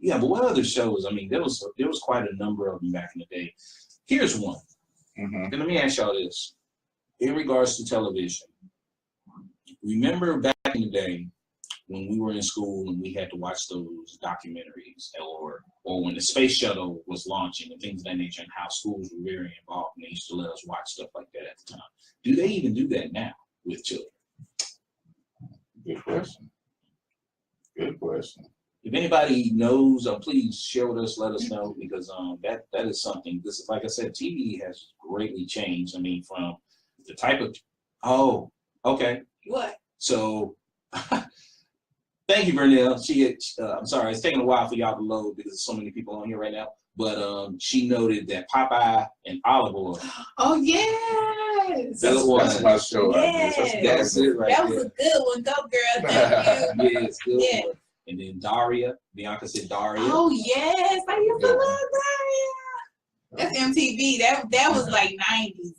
Yeah, but what other shows? I mean, there was quite a number of them back in the day. Here's one. And let me ask y'all this. In regards to television, remember back in the day when we were in school and we had to watch those documentaries or when the space shuttle was launching and things of that nature and how schools were very involved and they used to let us watch stuff like that at the time. Do they even do that now with children? Good question. Good question. If anybody knows, please share with us, let us know, because that is something. This is, like I said, TV has greatly changed. I mean, from the type of okay. What? So thank you, Vernell. I'm sorry, it's taking a while for y'all to load because there's so many people on here right now. But she noted that Popeye and Olive Oyl. Oh yes. That's my show. Yes. That's it right there. That was a good one. Go girl. Thank you. Yeah, it's good. Yeah. And then Daria. Bianca said Daria. Oh yes, I used to love Daria. That's MTV. That was like 90s,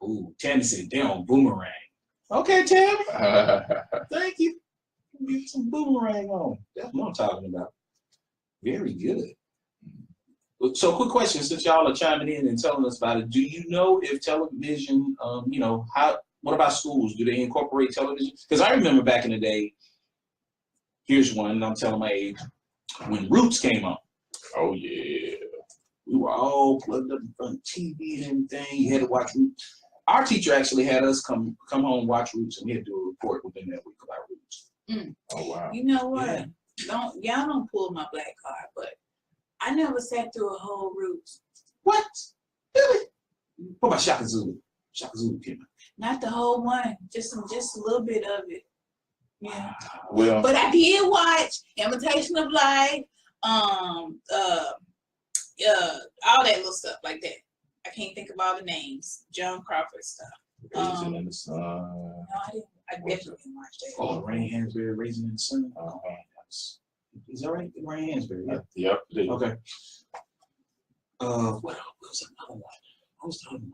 Ooh, Tammy said they're on Boomerang. Okay, Tammy. Thank you. Get some Boomerang on. That's what I'm talking about. Very good. So, quick question, since y'all are chiming in and telling us about it, do you know if television, what about schools? Do they incorporate television? Because I remember back in the day, here's one, and I'm telling my age, when Roots came on. Oh, yeah. We were all plugged up in front of TV and everything. You had to watch Roots. Our teacher actually had us come home, watch Roots, and we had to do a report within that week about Roots. Oh, wow. You know what? y'all don't pull my black card, but I never sat through a whole Roots. What? Really? What about Shaka Zulu? Shaka Zulu came out. Not the whole one, just a little bit of it. Yeah. Well, But I did watch Imitation of Life, all that little stuff like that. I can't think of all the names. John Crawford stuff. Raisin in the Sun. No, I didn't. I definitely didn't watch that. Oh, Rain Hansberry, Raisin in the Sun. Is that right? Rain Hansberry. Yeah. Yep. It is. Okay. What was another one? What was the other one?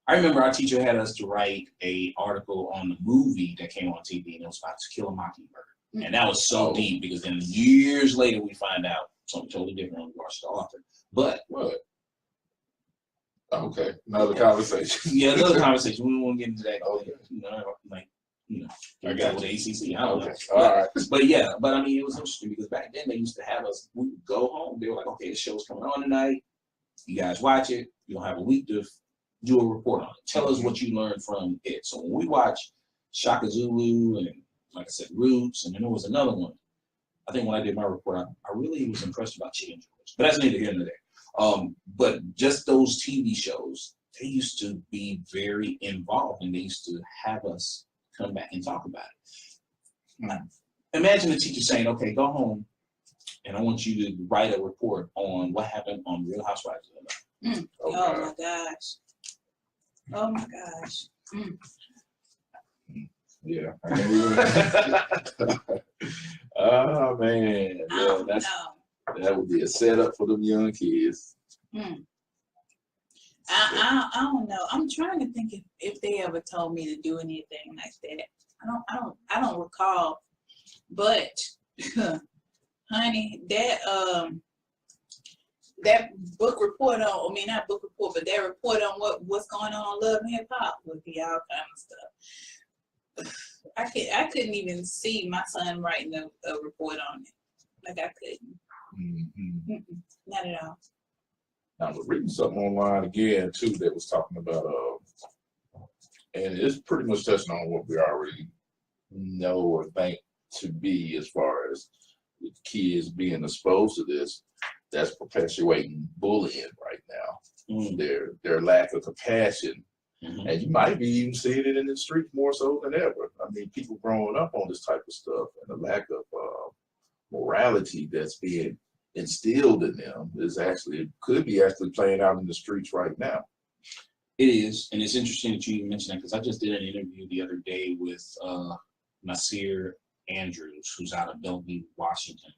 I remember our teacher had us to write an article on the movie that came on TV, and it was about To Kill a Mockingbird. And that was so deep because then years later we find out something totally different when we watch the author. But what? Okay, another conversation. Yeah, another conversation. We won't get into that. Okay. I got with the ACC. I don't know. All right. But yeah, I mean, it was interesting because back then they used to have us. We would go home. They were like, "Okay, the show's coming on tonight. You guys watch it. You don't have a week to do a report on it. Tell us what you learned from it." So when we watched Shaka Zulu and, like I said, Roots, and then there was another one. I think when I did my report, I really was impressed about Chicken George. But that's neither here nor there. But just those TV shows, they used to be very involved, and they used to have us come back and talk about it. Imagine the teacher saying, "Okay, go home, and I want you to write a report on what happened on Real Housewives of Atlanta." Oh my gosh. Oh my gosh. Yeah. Oh man. Yeah, that would be a setup for them young kids. I don't know. I'm trying to think if they ever told me to do anything like that. I don't recall. But honey, that book report on, I mean not book report, but that report on what's going on Love and Hip Hop would be all kind of stuff. I couldn't even see my son writing a report on it. Like I couldn't. Not at all. I was reading something online again too that was talking about and it's pretty much touching on what we already know or think to be as far as the kids being exposed to this. That's perpetuating bullying right now. Their lack of compassion. And you might be even seeing it in the streets more so than ever. I mean, people growing up on this type of stuff and the lack of morality that's being instilled in them could be playing out in the streets right now. It is, and it's interesting that you mentioned that because I just did an interview the other day with Nasir Andrews, who's out of Bellevue, Washington,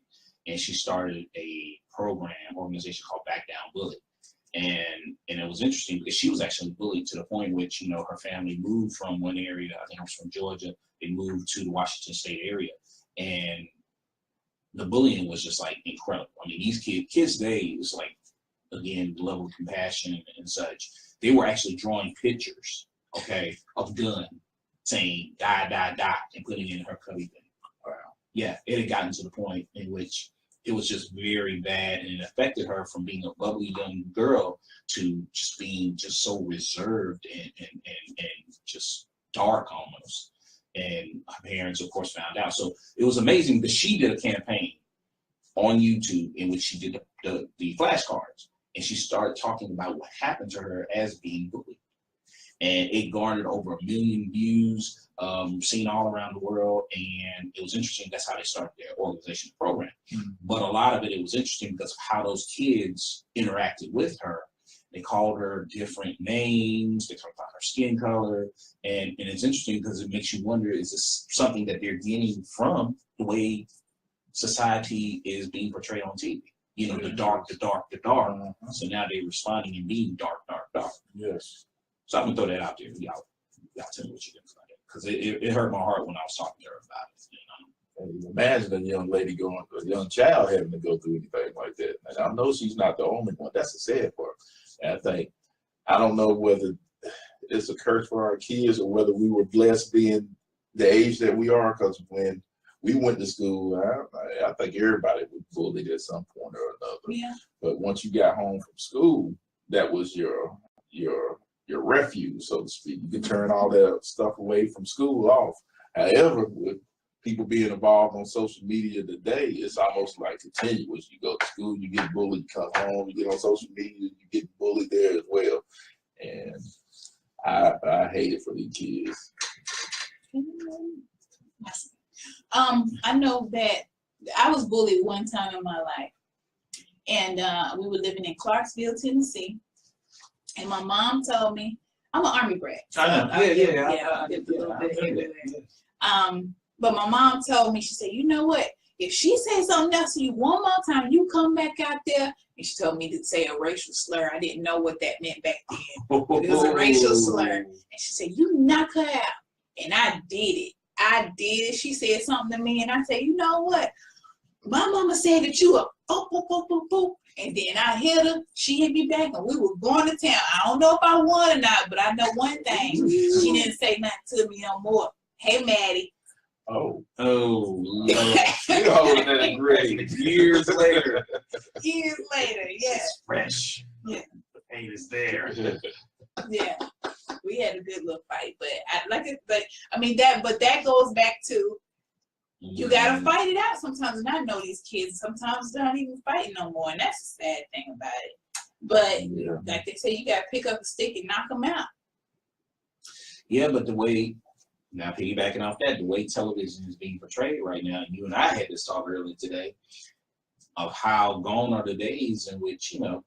and she started a organization called Back Down Bully. And it was interesting because she was actually bullied to the point in which, her family moved from one area, I think it was from Georgia, they moved to the Washington State area. And the bullying was just like incredible. I mean, these kids today, it's like, again, the level of compassion and such. They were actually drawing pictures, okay, of gun saying die, die, die, and putting it in her cubby thing. Wow. Yeah, it had gotten to the point in which it was just very bad, and it affected her from being a bubbly young girl to just being just so reserved and just dark almost. And her parents, of course, found out. So it was amazing because she did a campaign on YouTube in which she did the flashcards, and she started talking about what happened to her as being bullied. And it garnered over 1 million views, seen all around the world. And it was interesting. That's how they started their organization program. But a lot of it was interesting because of how those kids interacted with her. They called her different names. They talked about her skin color. And it's interesting because it makes you wonder, is this something that they're getting from the way society is being portrayed on TV? The dark, the dark, the dark. So now they're responding and being dark, dark, dark. Yes. So I'm gonna throw that out there. Y'all tell me what you think about it, because it hurt my heart when I was talking to her about it. And imagine a young young child having to go through anything like that. And I know she's not the only one. That's the sad part. And I don't know whether it's a curse for our kids or whether we were blessed being the age that we are. Because when we went to school, I think everybody was bullied at some point or another. Yeah. But once you got home from school, that was your refuge, so to speak. You could turn all that stuff away from school off. However, with people being involved on social media today, it's almost like continuous. You go to school, you get bullied, come home, you get on social media, you get bullied there as well. And I hate it for these kids. I know that I was bullied one time in my life, and we were living in Clarksville, Tennessee, and my mom told me, I'm an Army brat. So I did a little bit everywhere. But my mom told me, she said, you know what? If she says something else to you one more time, you come back out there. And she told me to say a racial slur. I didn't know what that meant back then. It was a racial slur. And she said, you knock her out. And I did it. She said something to me, and I said, you know what? My mama said that you are and then I hit her, she hit me back, and we were going to town. I don't know if I won or not, but I know one thing. She didn't say nothing to me no more. Hey, Maddie. Oh, Lord. You're holding that in grade years later. Years later, yeah. It's fresh. Yeah. The pain is there. Yeah. We had a good little fight, but that goes back to you gotta fight it out sometimes. And I know these kids sometimes don't even fight no more, and that's the sad thing about it. But like they say, you gotta pick up a stick and knock them out. Yeah, but the way, now piggybacking off that, the way television is being portrayed right now, and you and I had this talk earlier today of how gone are the days in which, you know,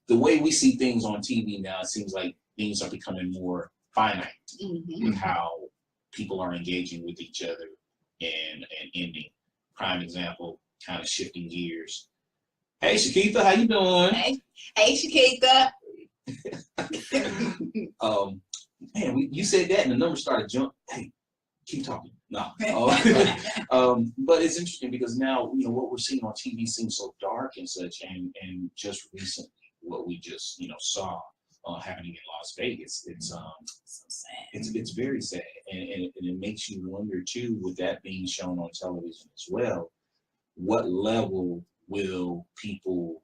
the way we see things on TV now, it seems like things are becoming more finite in how people are engaging with each other and ending. Prime example, kind of shifting gears. Hey, Shakitha, how you doing? Hey, Shakitha. Man, you said that and the numbers started jumping. Hey, keep talking. No. But it's interesting because now, you know, what we're seeing on TV seems so dark and such, and just recently what we just, you know, saw happening in Las Vegas, it's so sad. It's very sad, and it makes you wonder too, with that being shown on television as well, what level will people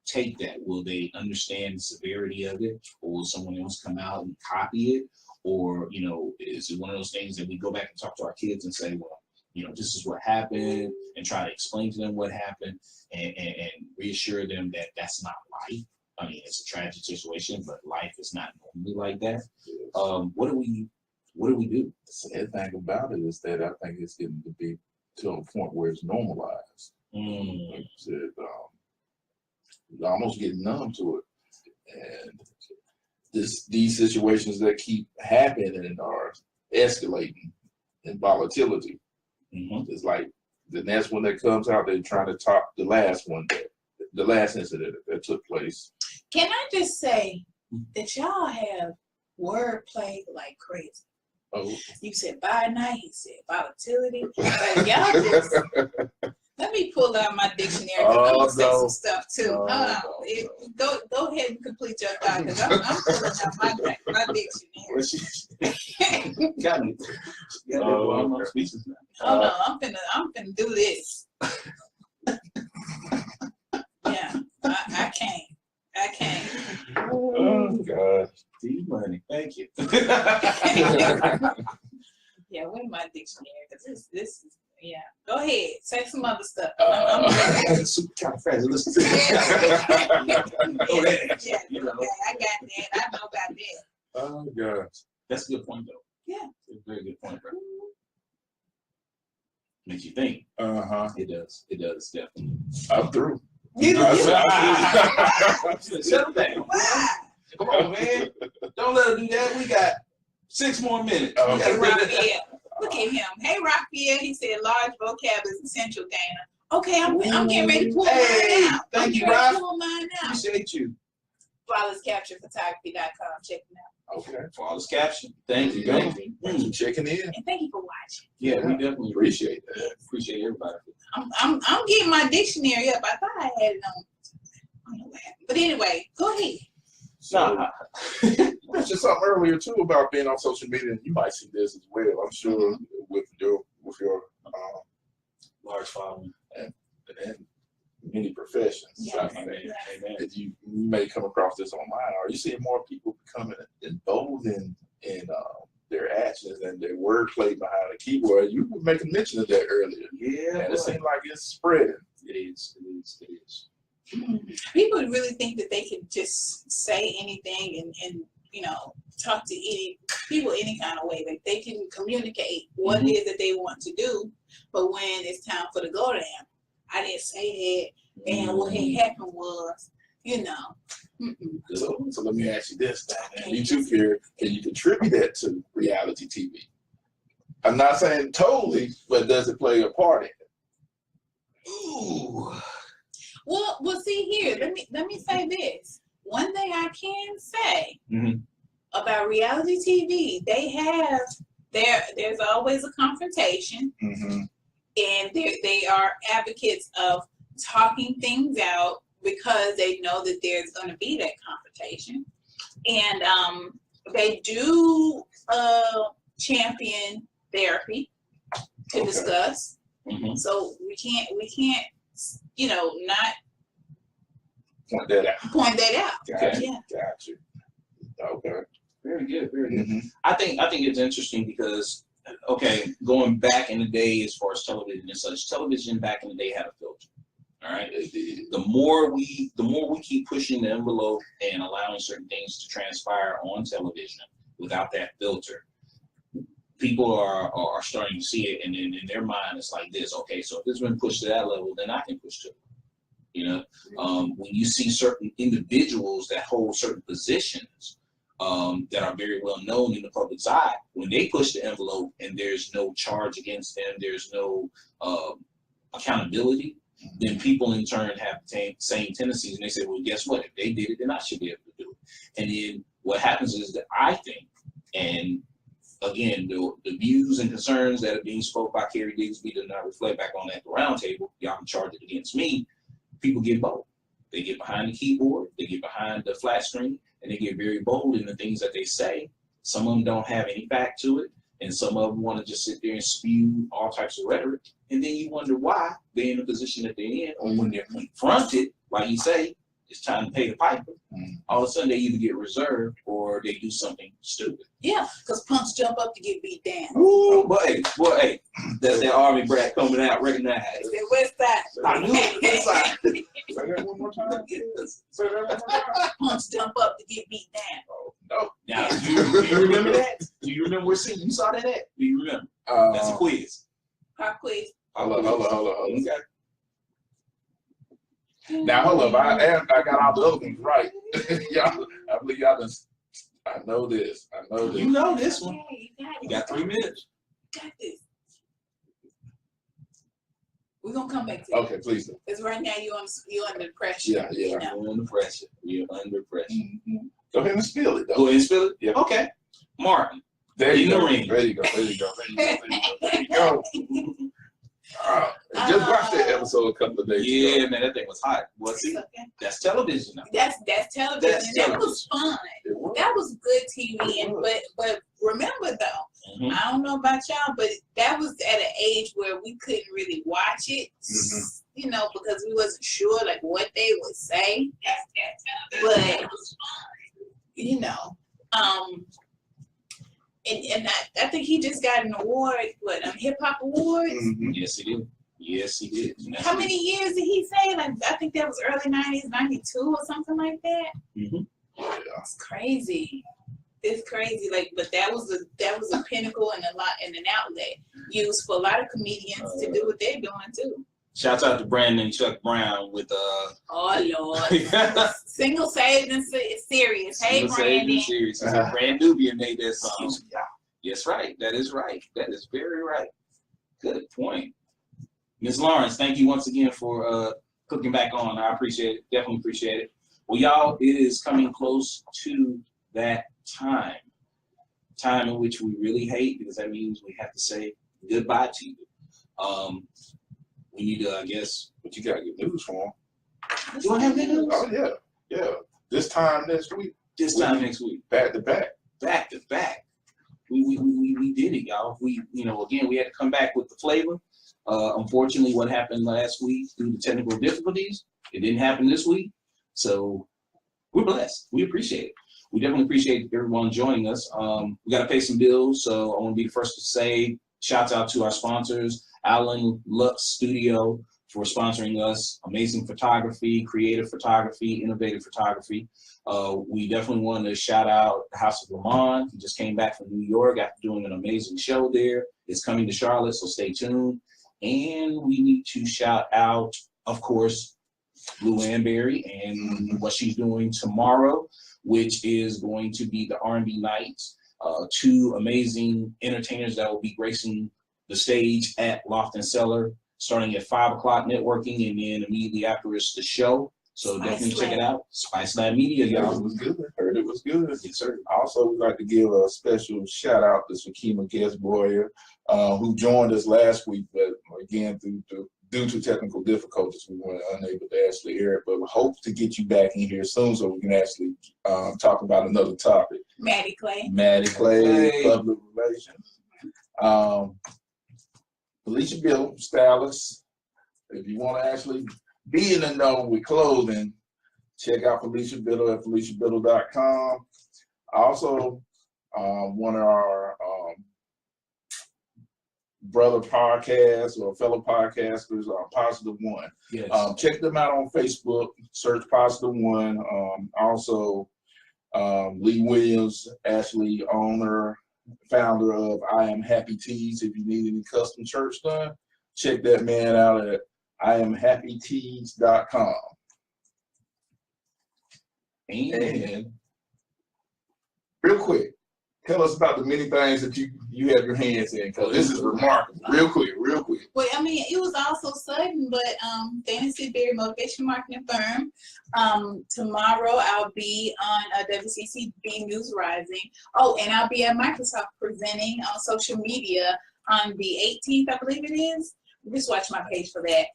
take that? Will they understand the severity of it, or will someone else come out and copy it? Or, you know, is it one of those things that we go back and talk to our kids and say, well, you know, this is what happened, and try to explain to them what happened, and reassure them that that's not life. I mean, it's a tragic situation, but life is not normally like that. What do we do? The sad thing about it is that I think it's getting to be to a point where it's normalized. Like you said, you almost get numb to it, and these situations that keep happening and are escalating in volatility. It's like the next one that comes out, they're trying to top the last one, the last incident that took place. Can I just say that y'all have wordplay like crazy? Oh. You said by night, you said volatility. Like, y'all just, let me pull out my dictionary because I'm gonna say some stuff too. Hold on. Go ahead and complete your thought because I'm pulling out my dictionary. Got me. I'm speechless now. Hold on, I'm finna do this. Yeah, I can't. Oh gosh. D-Money, thank you. Yeah, where's my dictionary? Because this is, yeah. Go ahead, say some other stuff. Super califragilistic. Yeah, you know. Okay, I got that. I know about that. Oh gosh. That's a good point, though. Yeah. It's a very good point, bro. Makes you think. It does. It does, definitely. I'm through. Shut down. Come on, man. Don't let her do that. We got 6 more minutes. Hey, Raphael. Look at him. Hey, Raphael. He said large vocab is essential, Dana. Okay, I'm getting ready to pull mine out. Thank you, Rob. Pull mine out. Appreciate you. FlawlessCapturePhotography.com. Check them out. Okay. Flawless caption. Thank you. Thank you. Checking in. And thank you for watching. Yeah, we definitely appreciate that. Yes. Appreciate everybody. I'm getting my dictionary up. I thought I had it on. I don't know what happened. But anyway, go ahead. So, you mentioned something earlier too about being on social media, and you might see this as well. I'm sure with your Large following and many professions. Yeah. That you may come across this online. Are you seeing more people becoming bold in their actions and their wordplay behind the keyboard. You were making mention of that earlier. Yeah, And it seems like it's spreading. it is. It is. People really think that they can just say anything and talk to any people any kind of way. Like they can communicate what it is that they want to do, but when it's time for the go down, I didn't say that, and what had happened was, So let me ask you this, and you too, Karen, can you contribute that to reality TV? I'm not saying totally, but does it play a part in it? Ooh. Well, see here. Let me say this. One thing I can say about reality TV, there's always a confrontation, and they are advocates of talking things out because they know that there's going to be that confrontation, and they do champion therapy to discuss. So we can't not point that out. Okay. Yeah. Gotcha. Okay. Very good. I think it's interesting because, going back in the day as far as television and such, television back in the day had a filter. All right. The more we keep pushing the envelope and allowing certain things to transpire on television without that filter, people are starting to see it, and in their mind it's like this. Okay, so if it's been pushed to that level, then I can push to it. When you see certain individuals that hold certain positions that are very well known in the public's eye, when they push the envelope and there's no charge against them, there's no accountability, then people in turn have the same tendencies, and they say, well, guess what? If they did it, then I should be able to do it. And then what happens is that I think, and again, the views and concerns that are being spoke by Carrie Digsby do not reflect back on at the roundtable. Y'all can charge it against me. People get bold. They get behind the keyboard, they get behind the flat screen, and they get very bold in the things that they say. Some of them don't have any fact to it, and some of them want to just sit there and spew all types of rhetoric. And then you wonder why they're in the position that they're in, or when they're confronted, like you say, it's time to pay the piper. All of a sudden, they either get reserved or they do something stupid. Yeah, because punks jump up to get beat down. Ooh, boy, that's that Army brat coming out, recognized. It's the West Side. I knew it. West Side. Say that one more time. Say that one more time. Punks jump up to get beat down. No. Now, do you remember that? Do you remember what scene you saw that at? Do you remember? That's a quiz. Pop quiz. Hold on. Okay. Now, hold up. I got all the other ones right. Y'all, I believe y'all done. I know this. You know this one. Okay, You got 3 minutes. got this. We're going to come back to it. Okay, please do. Because right now you're under pressure. Yeah. We're under pressure. We're under pressure. Go ahead and spill it, though. Go ahead and spill it? Yeah. Okay. Martin. There you go. In the ring. There you go. Just watched that episode a couple of days ago. Yeah, man, that thing was hot. Well, see, that's television now. That's television. That's That was fun. It was. That was good TV. And but remember though, I don't know about y'all, but that was at an age where we couldn't really watch it, because we wasn't sure like what they would say. But and I think he just got an award, Hip Hop Awards. Yes, he did. Yes, he did. How many years did he say? Like I think that was early 90s, 92 or something like that. Yeah. It's crazy. It's crazy. Like, but that was a pinnacle and an outlet used for a lot of comedians to do what they're doing too. Shouts out to Brandon Chuck Brown with Oh Lord. Single Saved and Serious. Hey Brandon. Serious. Brand Nubian made that song. Yes, right. That is right. That is very right. Good point. Ms. Lawrence, thank you once again for cooking back on. I appreciate it. Definitely appreciate it. Well, y'all, it is coming close to that time in which we really hate, because that means we have to say goodbye to you. We need to, I guess. But you got good news for him. Do I have good news? Oh, yeah. This time next week. Next week. Back to back. Back to back. We did it, y'all. Again, we had to come back with the flavor. Unfortunately, what happened last week due to technical difficulties, it didn't happen this week. So we're blessed. We appreciate it. We definitely appreciate everyone joining us. We got to pay some bills, so I want to be the first to say shouts out to our sponsors, Alan Lux Studio for sponsoring us. Amazing photography, creative photography, innovative photography. We definitely want to shout out House of Lamont. He just came back from New York after doing an amazing show there. It's coming to Charlotte, so stay tuned. And we need to shout out, of course, Blue Anberry and what she's doing tomorrow, which is going to be the R&B Nights. Two amazing entertainers that will be gracing the stage at Loft and Cellar, starting at 5 o'clock networking, and then immediately after it's the show. So definitely check it out. Spice Lab Media, y'all. Heard it was good. Heard it was good. Yes, sir. Also, we'd like to give a special shout out to Sakima Guest-Boyer, who joined us last week, but again, due to technical difficulties, we were unable to actually air it. But we hope to get you back in here soon so we can actually talk about another topic. Maddie Clay, public relations. Felicia Bill, stylist. If you want to actually be in the know with clothing, check out Felicia Biddle at FeliciaBiddle.com. Also, one of our brother podcasts or fellow podcasters, Positive One. Yes. Check them out on Facebook. Search Positive One. Also, Lee Williams, actually owner, founder of I Am Happy Tees. If you need any custom shirts done, check that man out at IamHappyTees.com. And real quick, tell us about the many things that you have your hands in, because this is remarkable. Real quick. Well, I mean, it was also sudden, but Dana Sidberry Motivation Marketing Firm. Tomorrow I'll be on WCCB News Rising. Oh, and I'll be at Microsoft presenting on social media on the 18th, I believe it is. Just watch my page for that.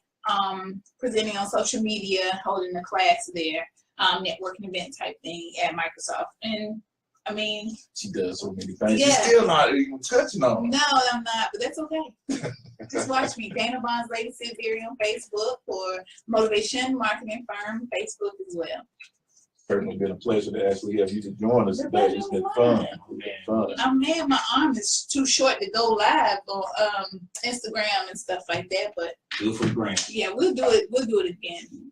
Presenting on social media, holding a class there, networking event type thing at Microsoft. And I mean, she does so many things. Yeah. She's still not even touching on. No, I'm not, but that's okay. Just watch me, Dana Bond's Lady Sidberry on Facebook, or Motivation Marketing Firm Facebook as well. Certainly been a pleasure to actually have you to join us today. It's been fun. Oh man, my arm is too short to go live on Instagram and stuff like that, but Do it for the gram. yeah, we'll do it. We'll do it again.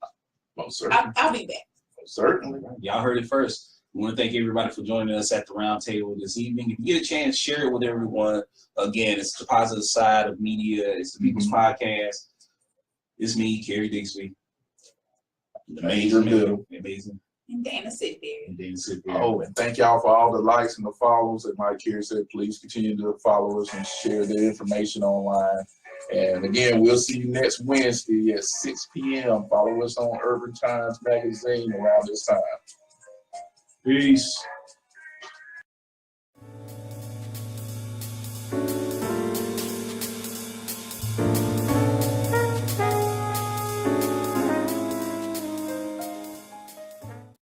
Most certainly. I'll be back. Most certainly. Y'all heard it first. We want to thank everybody for joining us at the Roundtable this evening. If you get a chance, share it with everyone. Again, it's the positive side of media. It's the People's Podcast. It's me, Kerry Dixby. Amazing. And Dana Sidberry. Oh, and thank y'all for all the likes and the follows. And like Kerry said, please continue to follow us and share the information online. And again, we'll see you next Wednesday at 6 p.m. Follow us on Urban Times Magazine around this time. Peace.